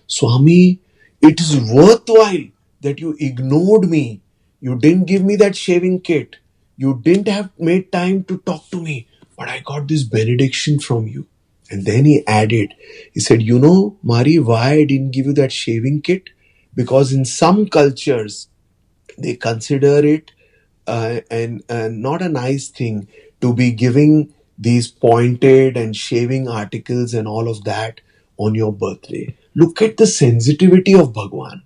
Swami, it is worthwhile that you ignored me. You didn't give me that shaving kit. You didn't have made time to talk to me. But I got this benediction from you." And then he added, he said, "You know, Mari, why I didn't give you that shaving kit? Because in some cultures, they consider it not a nice thing to be giving these pointed and shaving articles and all of that on your birthday. Look at the sensitivity of Bhagwan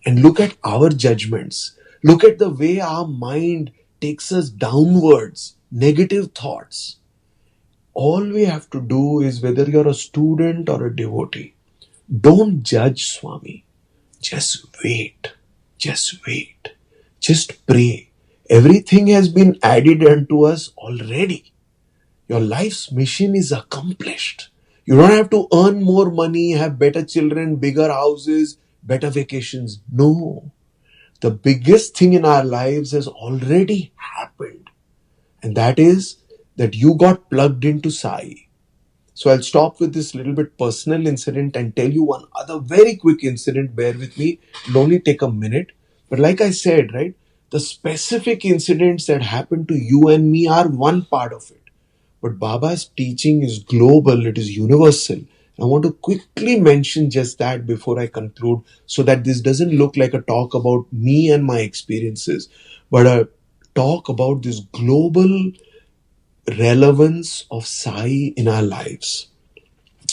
and look at our judgments. Look at the way our mind takes us downwards, negative thoughts. All we have to do is, whether you're a student or a devotee, don't judge Swami. Just wait. Just wait. Just pray. Everything has been added unto us already. Your life's mission is accomplished. You don't have to earn more money, have better children, bigger houses, better vacations. No. The biggest thing in our lives has already happened. And that is that you got plugged into Sai. So I'll stop with this little bit personal incident and tell you one other very quick incident. Bear with me. It'll only take a minute. But like I said, right, the specific incidents that happen to you and me are one part of it. But Baba's teaching is global. It is universal. I want to quickly mention just that before I conclude, so that this doesn't look like a talk about me and my experiences, but a talk about this global relevance of Sai in our lives.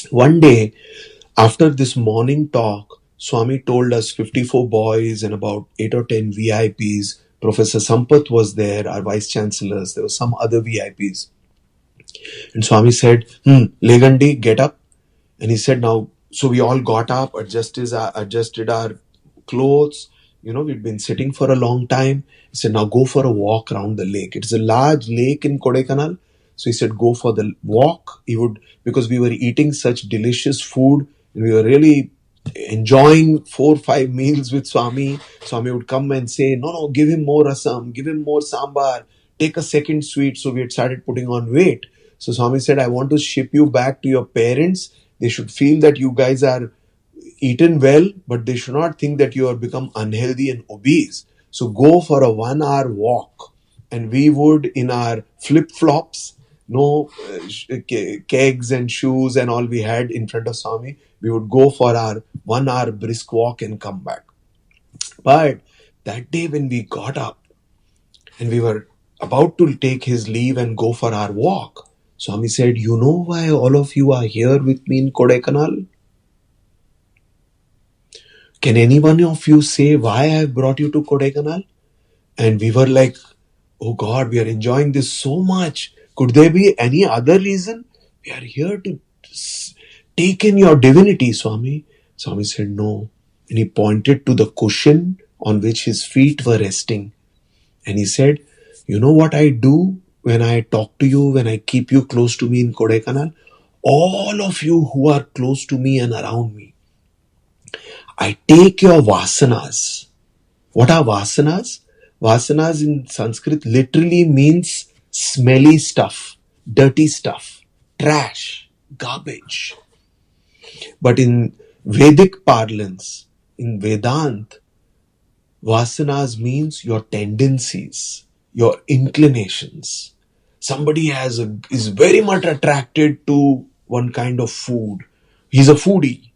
One day, after this morning talk, Swami told us 54 boys and about 8 or 10 VIPs. Professor Sampath was there, our vice chancellors. There were some other VIPs. And Swami said, Legandi, get up. And he said, now, so we all got up, adjusted our clothes. You know, we'd been sitting for a long time. He said, now go for a walk around the lake. It's a large lake in Kodaikanal. So he said, go for the walk. He would, because we were eating such delicious food, and we were really enjoying 4 or 5 meals with Swami. Swami would come and say, no, give him more rasam, give him more sambar, take a second sweet. So we had started putting on weight. So Swami said, I want to ship you back to your parents. They should feel that you guys are eaten well, but they should not think that you have become unhealthy and obese. So go for a 1 hour walk. And we would, in our flip-flops, no kegs and shoes and all we had in front of Swami, we would go for our 1 hour brisk walk and come back. But that day when we got up and we were about to take his leave and go for our walk, Swami said, you know why all of you are here with me in Kodaikanal? Can any one of you say why I have brought you to Kodaikanal? And we were like, oh God, we are enjoying this so much. Could there be any other reason? We are here to take in your divinity, Swami. Swami said, no. And he pointed to the cushion on which his feet were resting. And he said, you know what I do when I talk to you, when I keep you close to me in Kodaikanal? All of you who are close to me and around me, I take your vasanas. What are vasanas? Vasanas in Sanskrit literally means smelly stuff, dirty stuff, trash, garbage. But in Vedic parlance, in Vedant, vasanas means your tendencies, your inclinations. Somebody is very much attracted to one kind of food. He's a foodie.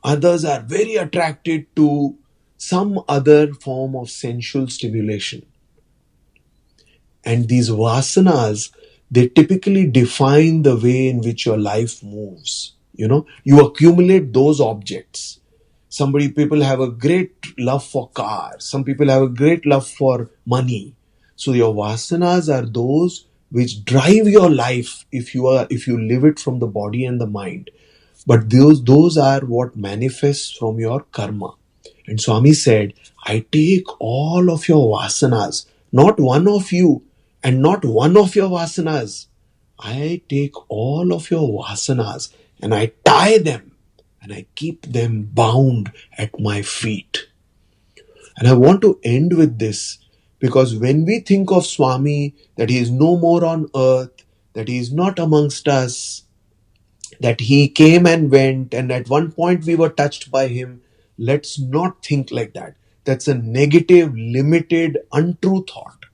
Others are very attracted to some other form of sensual stimulation. And these vasanas, they typically define the way in which your life moves. You accumulate those objects. People have a great love for cars. Some people have a great love for money. So your vasanas are those which drive your life if you live it from the body and the mind. But those are what manifests from your karma. And Swami said, I take all of your vasanas, not one of you and not one of your vasanas. I take all of your vasanas and I tie them and I keep them bound at my feet. And I want to end with this, because when we think of Swami, that he is no more on earth, that he is not amongst us, that he came and went, and at one point we were touched by him, let's not think like that. That's a negative, limited, untrue thought.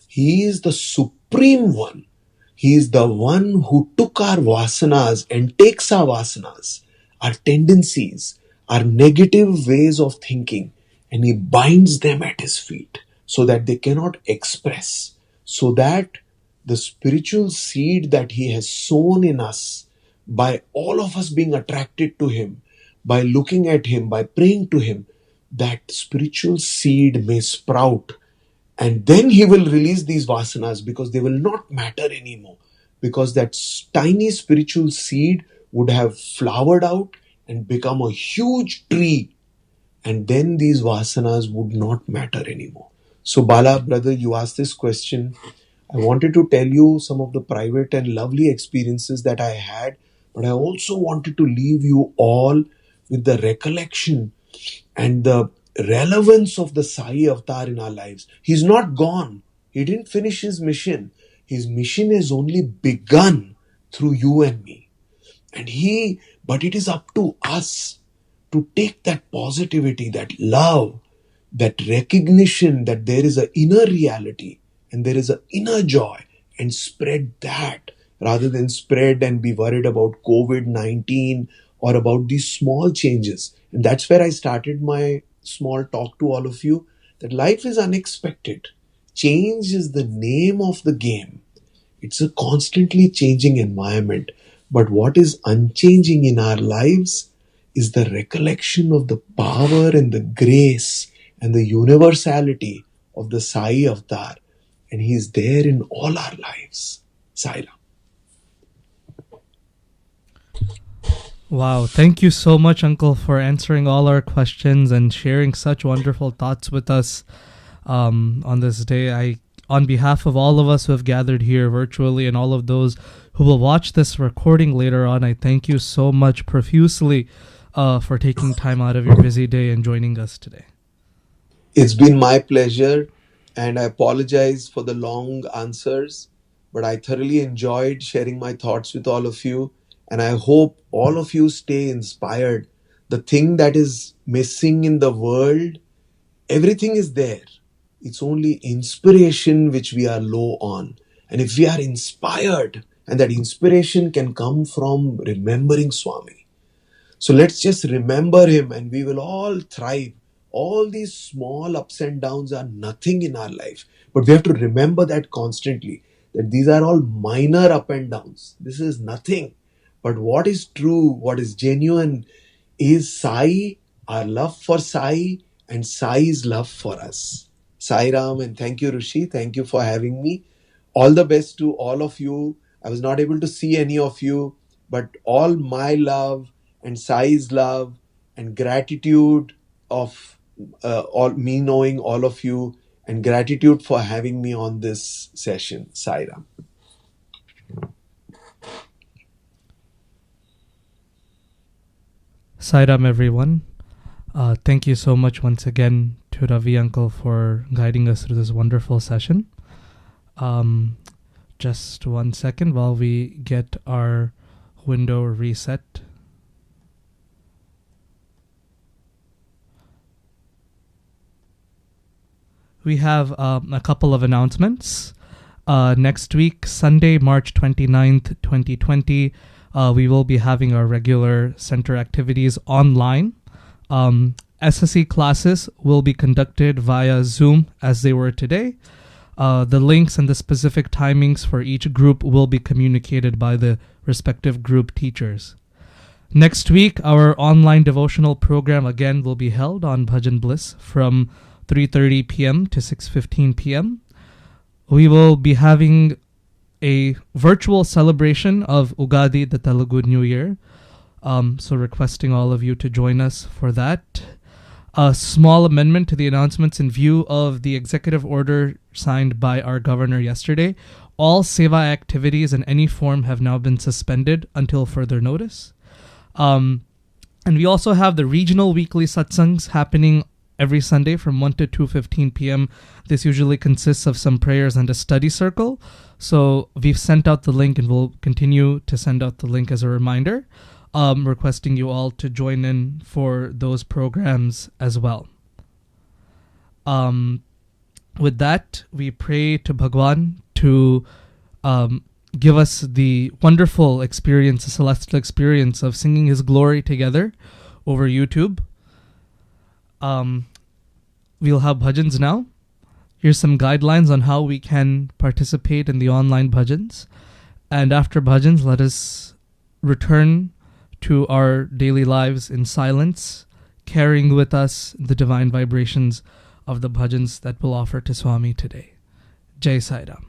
He is the Supreme One. He is the one who took our vasanas and takes our vasanas, our tendencies, our negative ways of thinking, and he binds them at his feet so that they cannot express, so that the spiritual seed that he has sown in us, by all of us being attracted to him, by looking at him, by praying to him, that spiritual seed may sprout. And then he will release these vasanas, because they will not matter anymore. Because that tiny spiritual seed would have flowered out and become a huge tree. And then these vasanas would not matter anymore. So Bala, brother, you asked this question. I wanted to tell you some of the private and lovely experiences that I had. But I also wanted to leave you all with the recollection and the relevance of the Sai avatar in our lives. He's not gone. He didn't finish his mission. His mission has only begun through you and me. But it is up to us to take that positivity, that love, that recognition that there is an inner reality and there is an inner joy, and spread that, rather than spread and be worried about COVID-19 or about these small changes. And that's where I started my small talk to all of you, that life is unexpected. Change is the name of the game. It's a constantly changing environment. But what is unchanging in our lives is the recollection of the power and the grace and the universality of the Sai avatar. And he is there in all our lives. Sai Ram. Wow, thank you so much, Uncle, for answering all our questions and sharing such wonderful thoughts with us on this day. On behalf of all of us who have gathered here virtually and all of those who will watch this recording later on, I thank you so much profusely for taking time out of your busy day and joining us today. It's been my pleasure, and I apologize for the long answers, but I thoroughly enjoyed sharing my thoughts with all of you. And I hope all of you stay inspired. The thing that is missing in the world, everything is there. It's only inspiration which we are low on. And if we are inspired, and that inspiration can come from remembering Swami. So let's just remember him and we will all thrive. All these small ups and downs are nothing in our life. But we have to remember that constantly. That these are all minor up and downs. This is nothing. But what is true, what is genuine is Sai, our love for Sai, and Sai's love for us. Sai Ram, and thank you, Rishi. Thank you for having me. All the best to all of you. I was not able to see any of you, but all my love and Sai's love and gratitude of all me knowing all of you, and gratitude for having me on this session. Sai Ram. Sai Ram, everyone. Thank you so much once again to Ravi Uncle for guiding us through this wonderful session. Just 1 second while we get our window reset. We have a couple of announcements. Next week, Sunday, March 29th, 2020, We will be having our regular center activities online. SSE classes will be conducted via Zoom as they were today. The links and the specific timings for each group will be communicated by the respective group teachers. Next week, our online devotional program again will be held on BhajanBliss from 3:30 p.m. to 6:15 p.m. We will be having a virtual celebration of Ugadi, the Telugu New Year. So requesting all of you to join us for that. A small amendment to the announcements in view of the executive order signed by our governor yesterday. All seva activities in any form have now been suspended until further notice. And we also have the regional weekly satsangs happening every Sunday from 1 to 2:15 p.m. This usually consists of some prayers and a study circle. So we've sent out the link and we'll continue to send out the link as a reminder, requesting you all to join in for those programs as well. With that, we pray to Bhagwan to give us the wonderful experience, the celestial experience of singing His glory together over YouTube. We'll have bhajans now. Here's some guidelines on how we can participate in the online bhajans. And after bhajans, let us return to our daily lives in silence, carrying with us the divine vibrations of the bhajans that we'll offer to Swami today. Jai Sai Ram.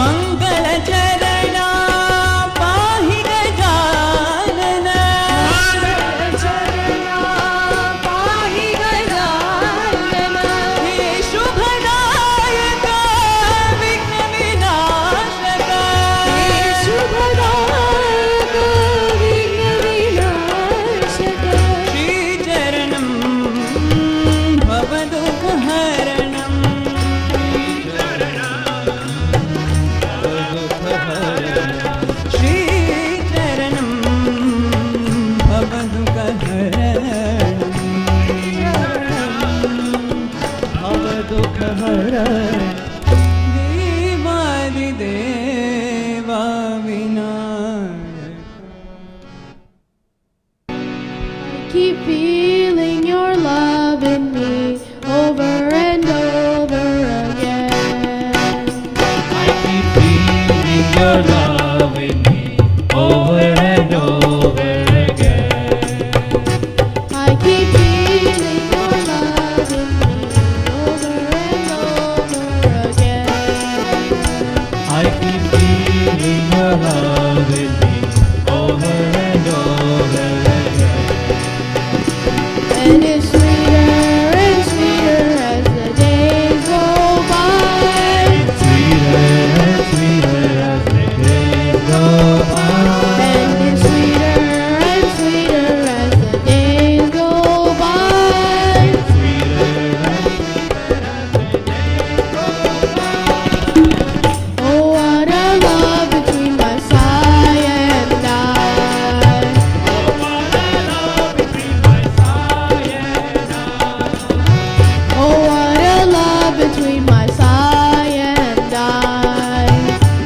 मंगल चरणा पाहि गजानन पाहि गजानन हे शुभदायक विघ्न विनाशक हे शुभदायक विघ्न विनाशक श्रीचरणं भवदुःखहरणं श्रीचरणं भवदुःखहरणं देवादिदेवा Vinayak Keep feeling your love in me over and over again. I keep feeling your love in me over and over again. I keep feeling your love in me over and over again. I keep feeling your love in me over and over again. And it's sweeter and sweeter as the days go by. Sweeter and sweeter as the days go by. And it's sweeter and sweeter as the days go by. Sweeter and sweeter as the days go by. Oh, what a love between my Sai and I. Oh, what a love between my Sai and I. Oh, what a love between my Sai and I.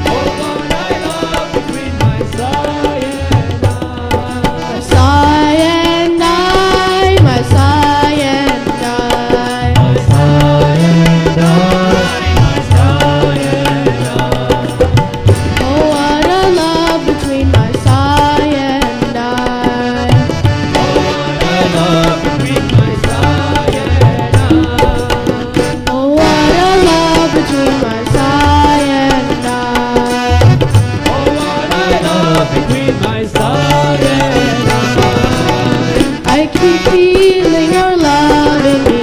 Oh, what a love between my Sai and I. My Sai and I, my Sai and I. My Sai and I, my Sai and I. Oh, what a love between my Sai and I. Oh, what a love between my Sai and I. Oh, what a love between my Sai and I. Oh, what a love between my Sai and I. I keep feeling your love in me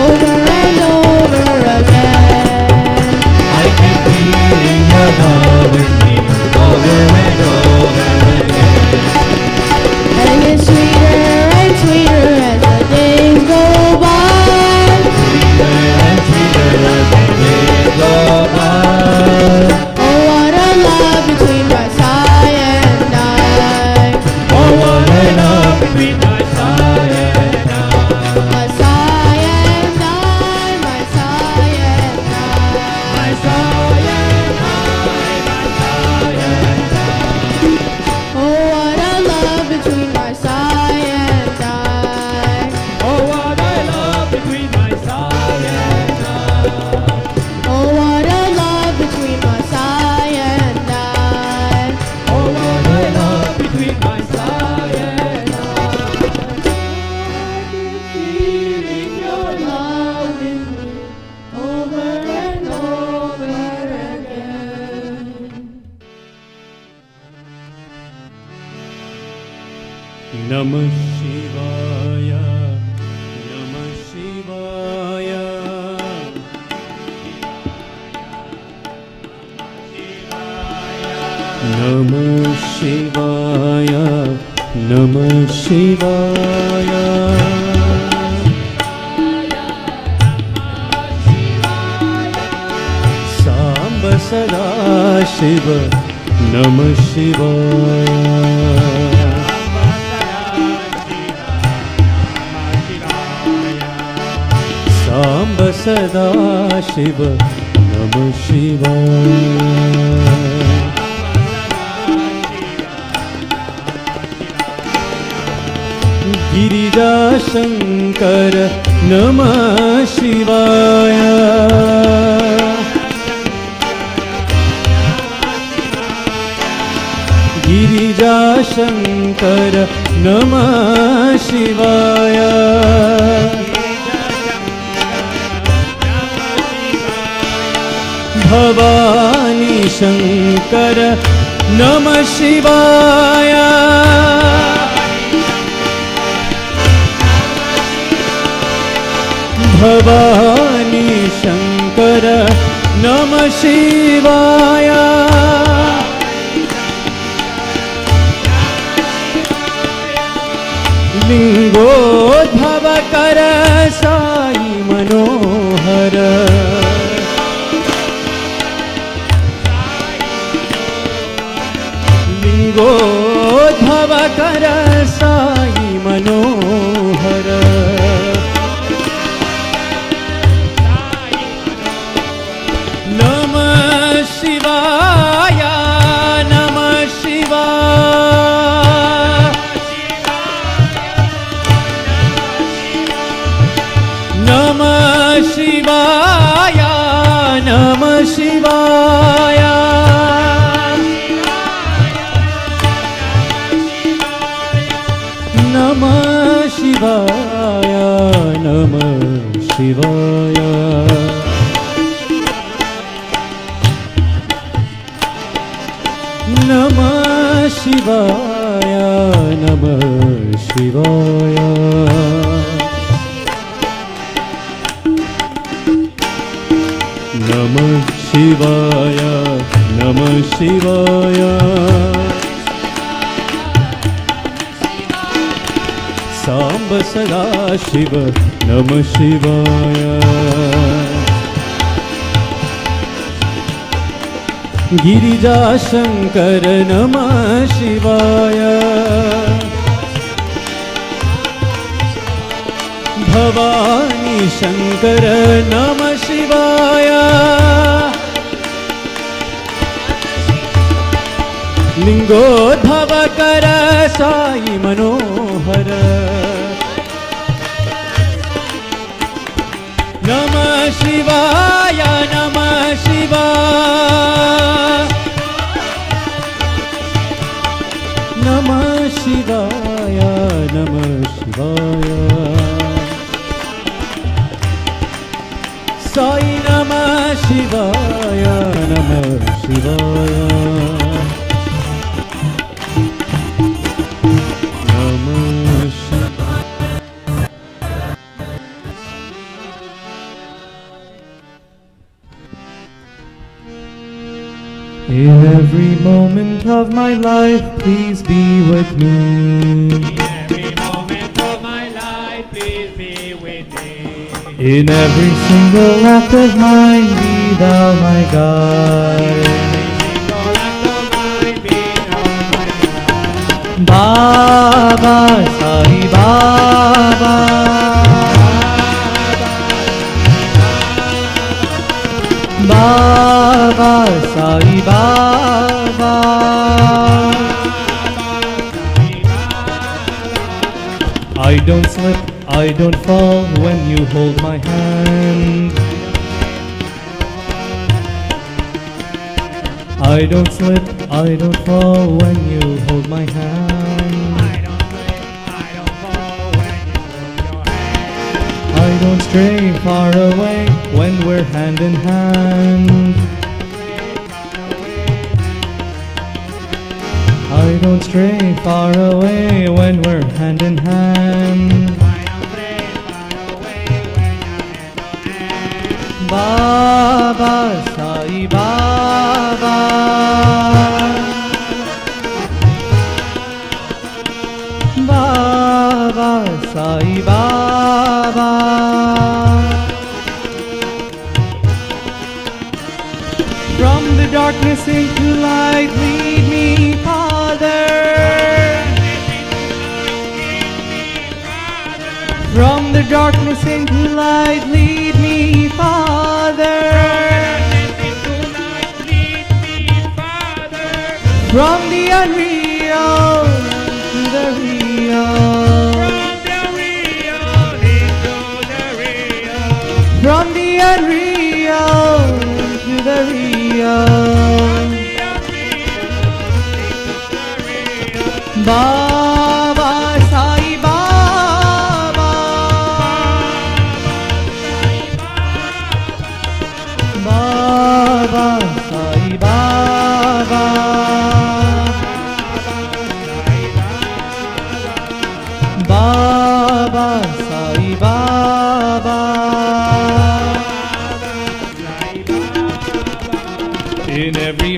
over and over again. I keep feeling your love in me over and over again. And it's sweeter and sweeter as the days go by. Sweeter and sweeter as the days go by. Oh, what a love between my Sai and I. Oh, what a love between my Sai and I. My Sai and I, my Sai and I. My Sai and I, my Sai and I. Oh, what a love between my Sai and I. Oh, what a love between my Sai and I. Oh, what a love between my Sai and I. Oh, what a love between my Sai and I. Feeling your love in me over and over again. Namah Shivaya, Namah Shivaya. Namah Shivaya, Namah Shivaya. Samba Sada Shiva, Namah Shivaya. Samba Sada Shiva, Namah Shivaya. Girija Shankar, Namah Shivaya. Girija Shankar, Namah Shivaya. Bhavani Shankar नमः शिवाय भवानी शंकर नमः शिवाय लिंगोद्भवकर साई मनोहर लिंगोद्भवकर साई मनोहर नमः शिवाय नमः शिवाय नमः शिवाय नमः शिवाय नमः शिवाय नमः शिवाय नमः शिवाय नमः शिवाय नमः शिवाय नमः शिवाय सांब सदा शिव नमः शिवाय गिरिजा शंकर नमः शिवाय भवानी शंकर नमः शिवाय लिंगोद्भवकर साई मनोहर नमः शिवाय नमः शिवाय नमः शिवाय नमः शिवाय साई नमः शिवाय नमः शिवाय In every moment of my life, please be with me. In every moment of my life, please be with me. In every single act of mine, be thou my guide. Baba, Sai Baba. Baba, Sai Baba. I don't slip, I don't fall when you hold my hand. I don't slip, I don't fall when you hold my hand. I don't stray far away when we're hand in hand. I don't stray far away when we're hand in hand. Baba, Sai Baba. Baba, Sai Baba. From the darkness into light, lead me, Father. From the darkness into light, lead me, Father. From the unreal to the real. From the unreal to the real. Baba, Sai Baba. Baba, Sai Baba.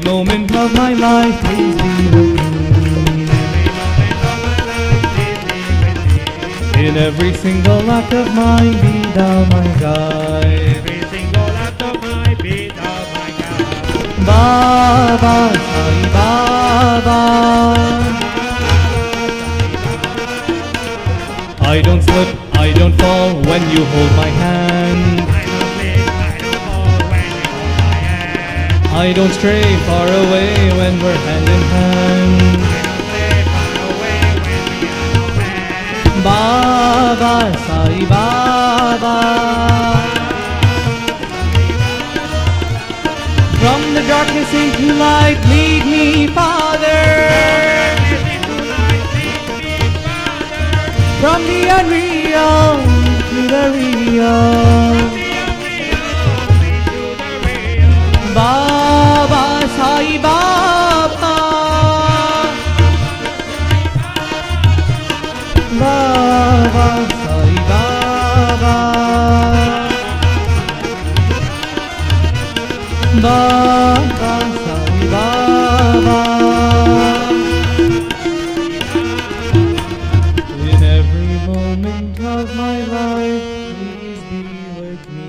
moment of my life, please be with me. In every single act of mine, be thou my guide. Every single act of mine, be thou my guide. Baba, Sai Baba. I don't slip, I don't fall when you hold my hand. I don't slip, I don't fall when you hold my hand. I don't stray far away when we're hand in hand. Baba, Sai Baba. From the darkness into light, lead me, Father. From the unreal to the real. Baba, Sai Baba. Baba, Sai Baba. Baba, Sai Baba. In every moment of my life, please be with me.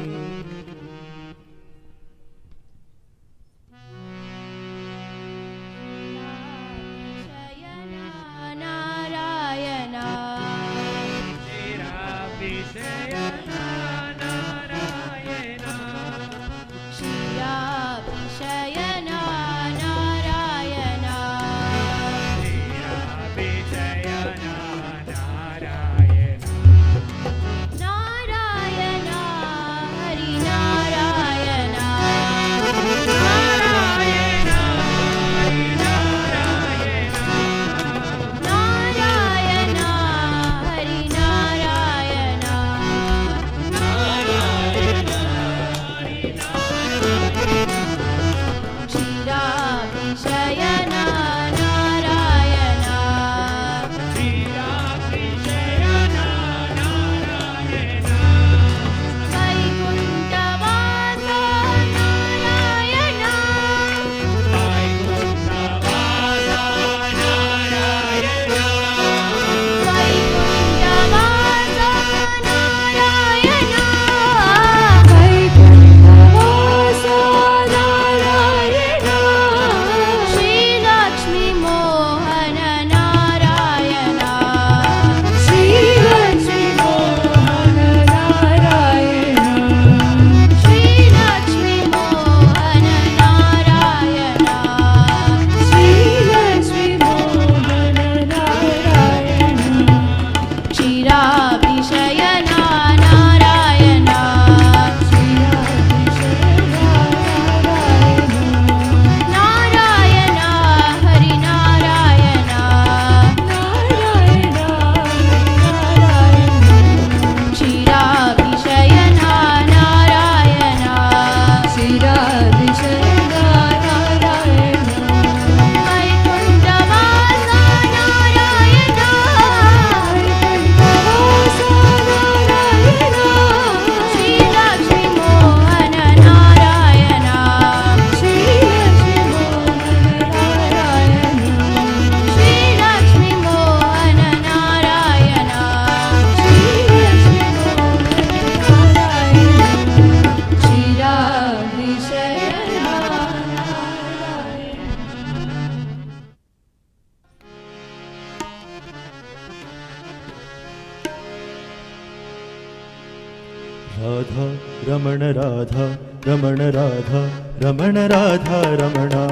Radha, Ramana Radha, Ramana Radha, Ramana Radha, Ramana.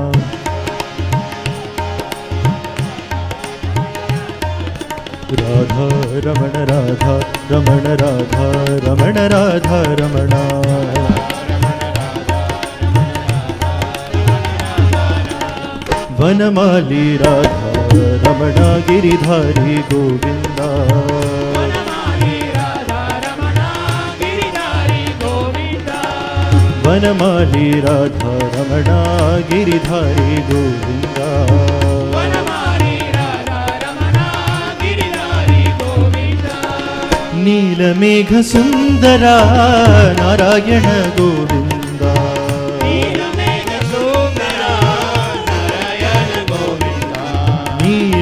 Radha, Ramana Radha, Ramana Radha, Ramana Radha, Ramana. Vanamali Radha, Ramana Giridhari Govinda. Vanamali Radha Ramana Giridhari Govinda. Vanamali Radha Ramana Giridhari Govinda. Neelamegha Sundara Narayana Govinda. Neelamegha Sundara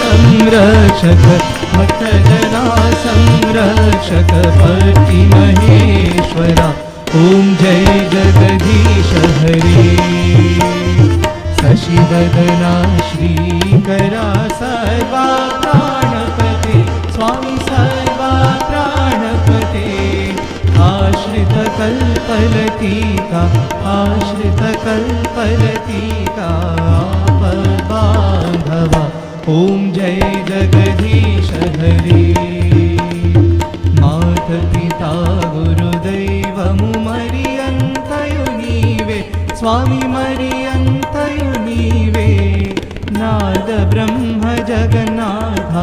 संरक्षक भक्तजना संरक्षक पति महेश्वरा ओम जय जगदीश हरे शशिवदना श्रीकरा सर्वा प्राणपते स्वामी सर्वा प्राणपते आश्रित कल्पलतिका आपद्बान्धवा ओम जय जगदीश हरे मात पिता गुरुदैवमु मरियन्तयु नीवे स्वामी मरियन्तयु नीवे नाद ब्रह्म जगन्नाथ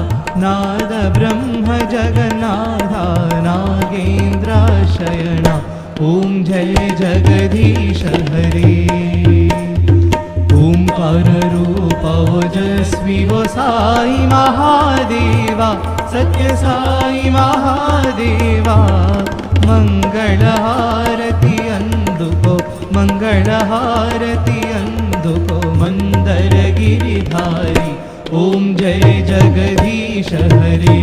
नागेन्द्राशयना ओम जय जगदीश हरे ओंकार रूप ओजस्वी वो साई महादेवा सत्य साई महादेवा मंगलहारति अंदुको मंदर गिरिधारी ओम जय जगदीश हरे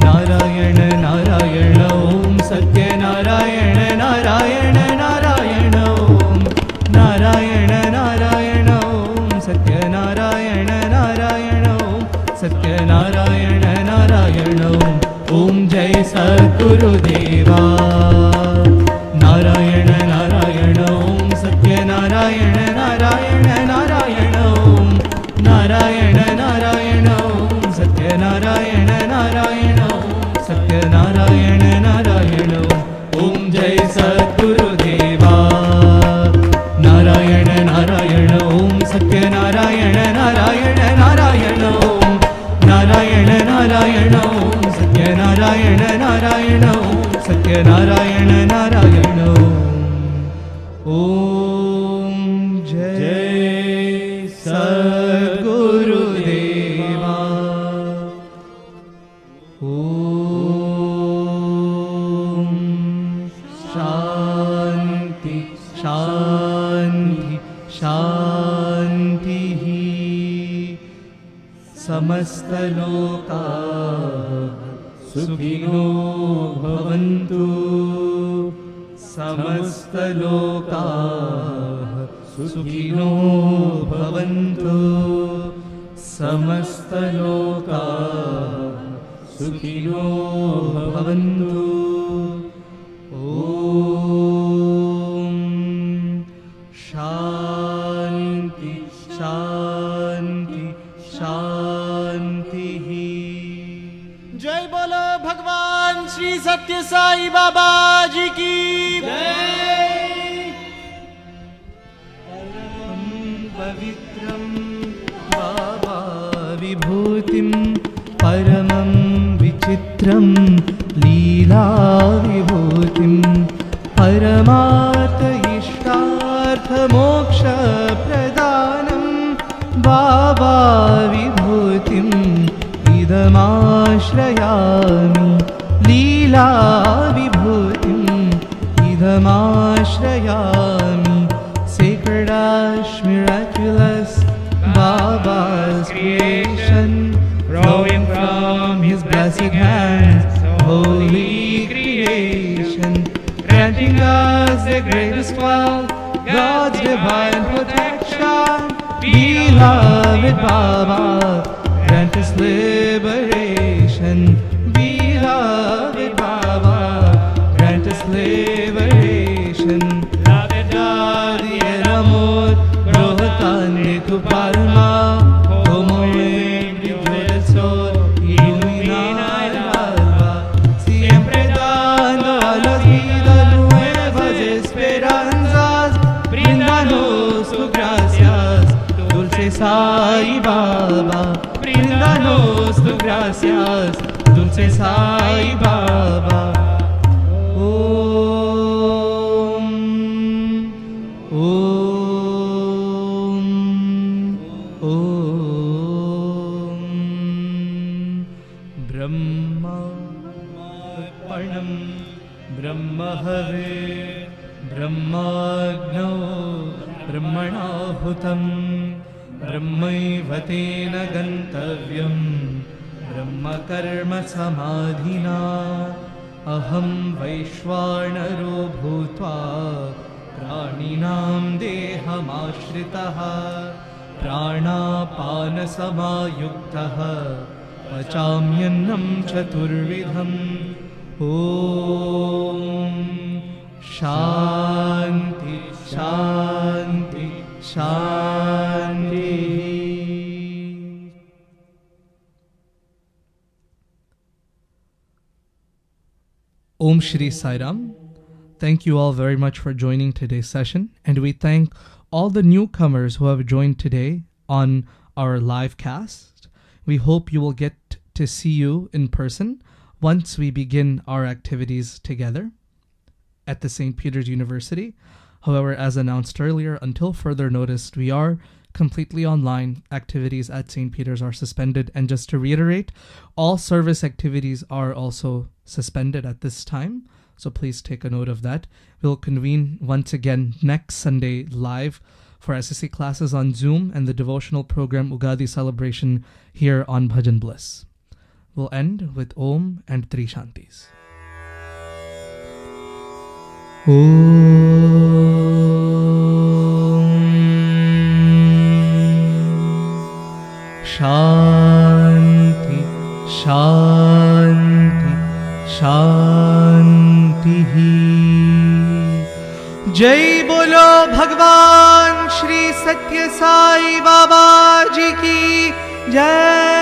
नारायण नारायण ओम सत्य नारायण नारायण नारायण ओम नारायण नारायण ओम सत्य नारायण नारायण ओम सत्य नारायण नारायण ओम जय सद्गुरुदेवा नारायण नारायण ओम सत्य नारायण नारायण नारायण ओम नारायण नारायण ओम सत्य नारायण नारायण ओम सत्य नारायण नारायण ओम जय सद्गुरुदेवा नारायण नारायण ओम सत्य नारायण नारायण नारायण ओम नारायण नारायण ओम सत्य नारायण नारायण ओम सत्य नारायण नारायण ओम जय सद्गुरुदेवा ओम शांति शांति शांति समस्तलोकाः सुखिनो भवन्तु समस्तलोकाः सुखिनो भवन्तु समस्तलोकाः सुखिनो भवन्तु ओम शांति शांति शांति जय बोलो भगवान श्री सत्य साई बाबा जी की पवित्रं बाबा विभूतिं परमं विचित्रं लीला विभूतिं परमार्थ इष्टार्थ मोक्ष प्रदानं बाबा विभूतिम् इदमाश्रयामि लीला विभूतिम् इदमाश्रयामि sacred ash miraculous Baba's creation flowing from his blessed hands holy creation granting us the greatest wealth God's divine protection beloved Baba grant us liberation beloved Baba grant us liberation Adi Eramot Grohotane tu palma como el sol ilumina el alma siempre dando a los vidas nuevas esperanzas bríndanos tu gracias dulce Sai Baba bríndanos tu gracias dulce Sai Baba ब्रह्मार्पणं ब्रह्महवे ब्रह्माग्नौ ब्रह्मणाहुतं ब्रह्मैव तेन गन्तव्यं ब्रह्मकर्म समाधिना अहं वैश्वानरो भूत्वा प्राणिनां देहमाश्रितः प्राणापानसमायुक्तः पचाम्यन्नं चतुर्विधम् ॐ शान्ति शान्ति शान्ति. Om Shri Sai Ram. Thank you all very much for joining today's session, and we thank all the newcomers who have joined today on our live cast. We hope you will get to see you in person once we begin our activities together at the St. Peter's University. However, as announced earlier, until further notice, we are completely online. Activities at St. Peter's are suspended. And just to reiterate, all service activities are also suspended at this time. So please take a note of that. We'll convene once again next Sunday live for SSC classes on Zoom and the devotional program Ugadi celebration here on BhajanBliss. We'll end with Om and Three Shantis. Shanti, Shanti, Shanti. Jai Bolo Bhagwan Shri Sathya Sai Baba Ji ki Jai.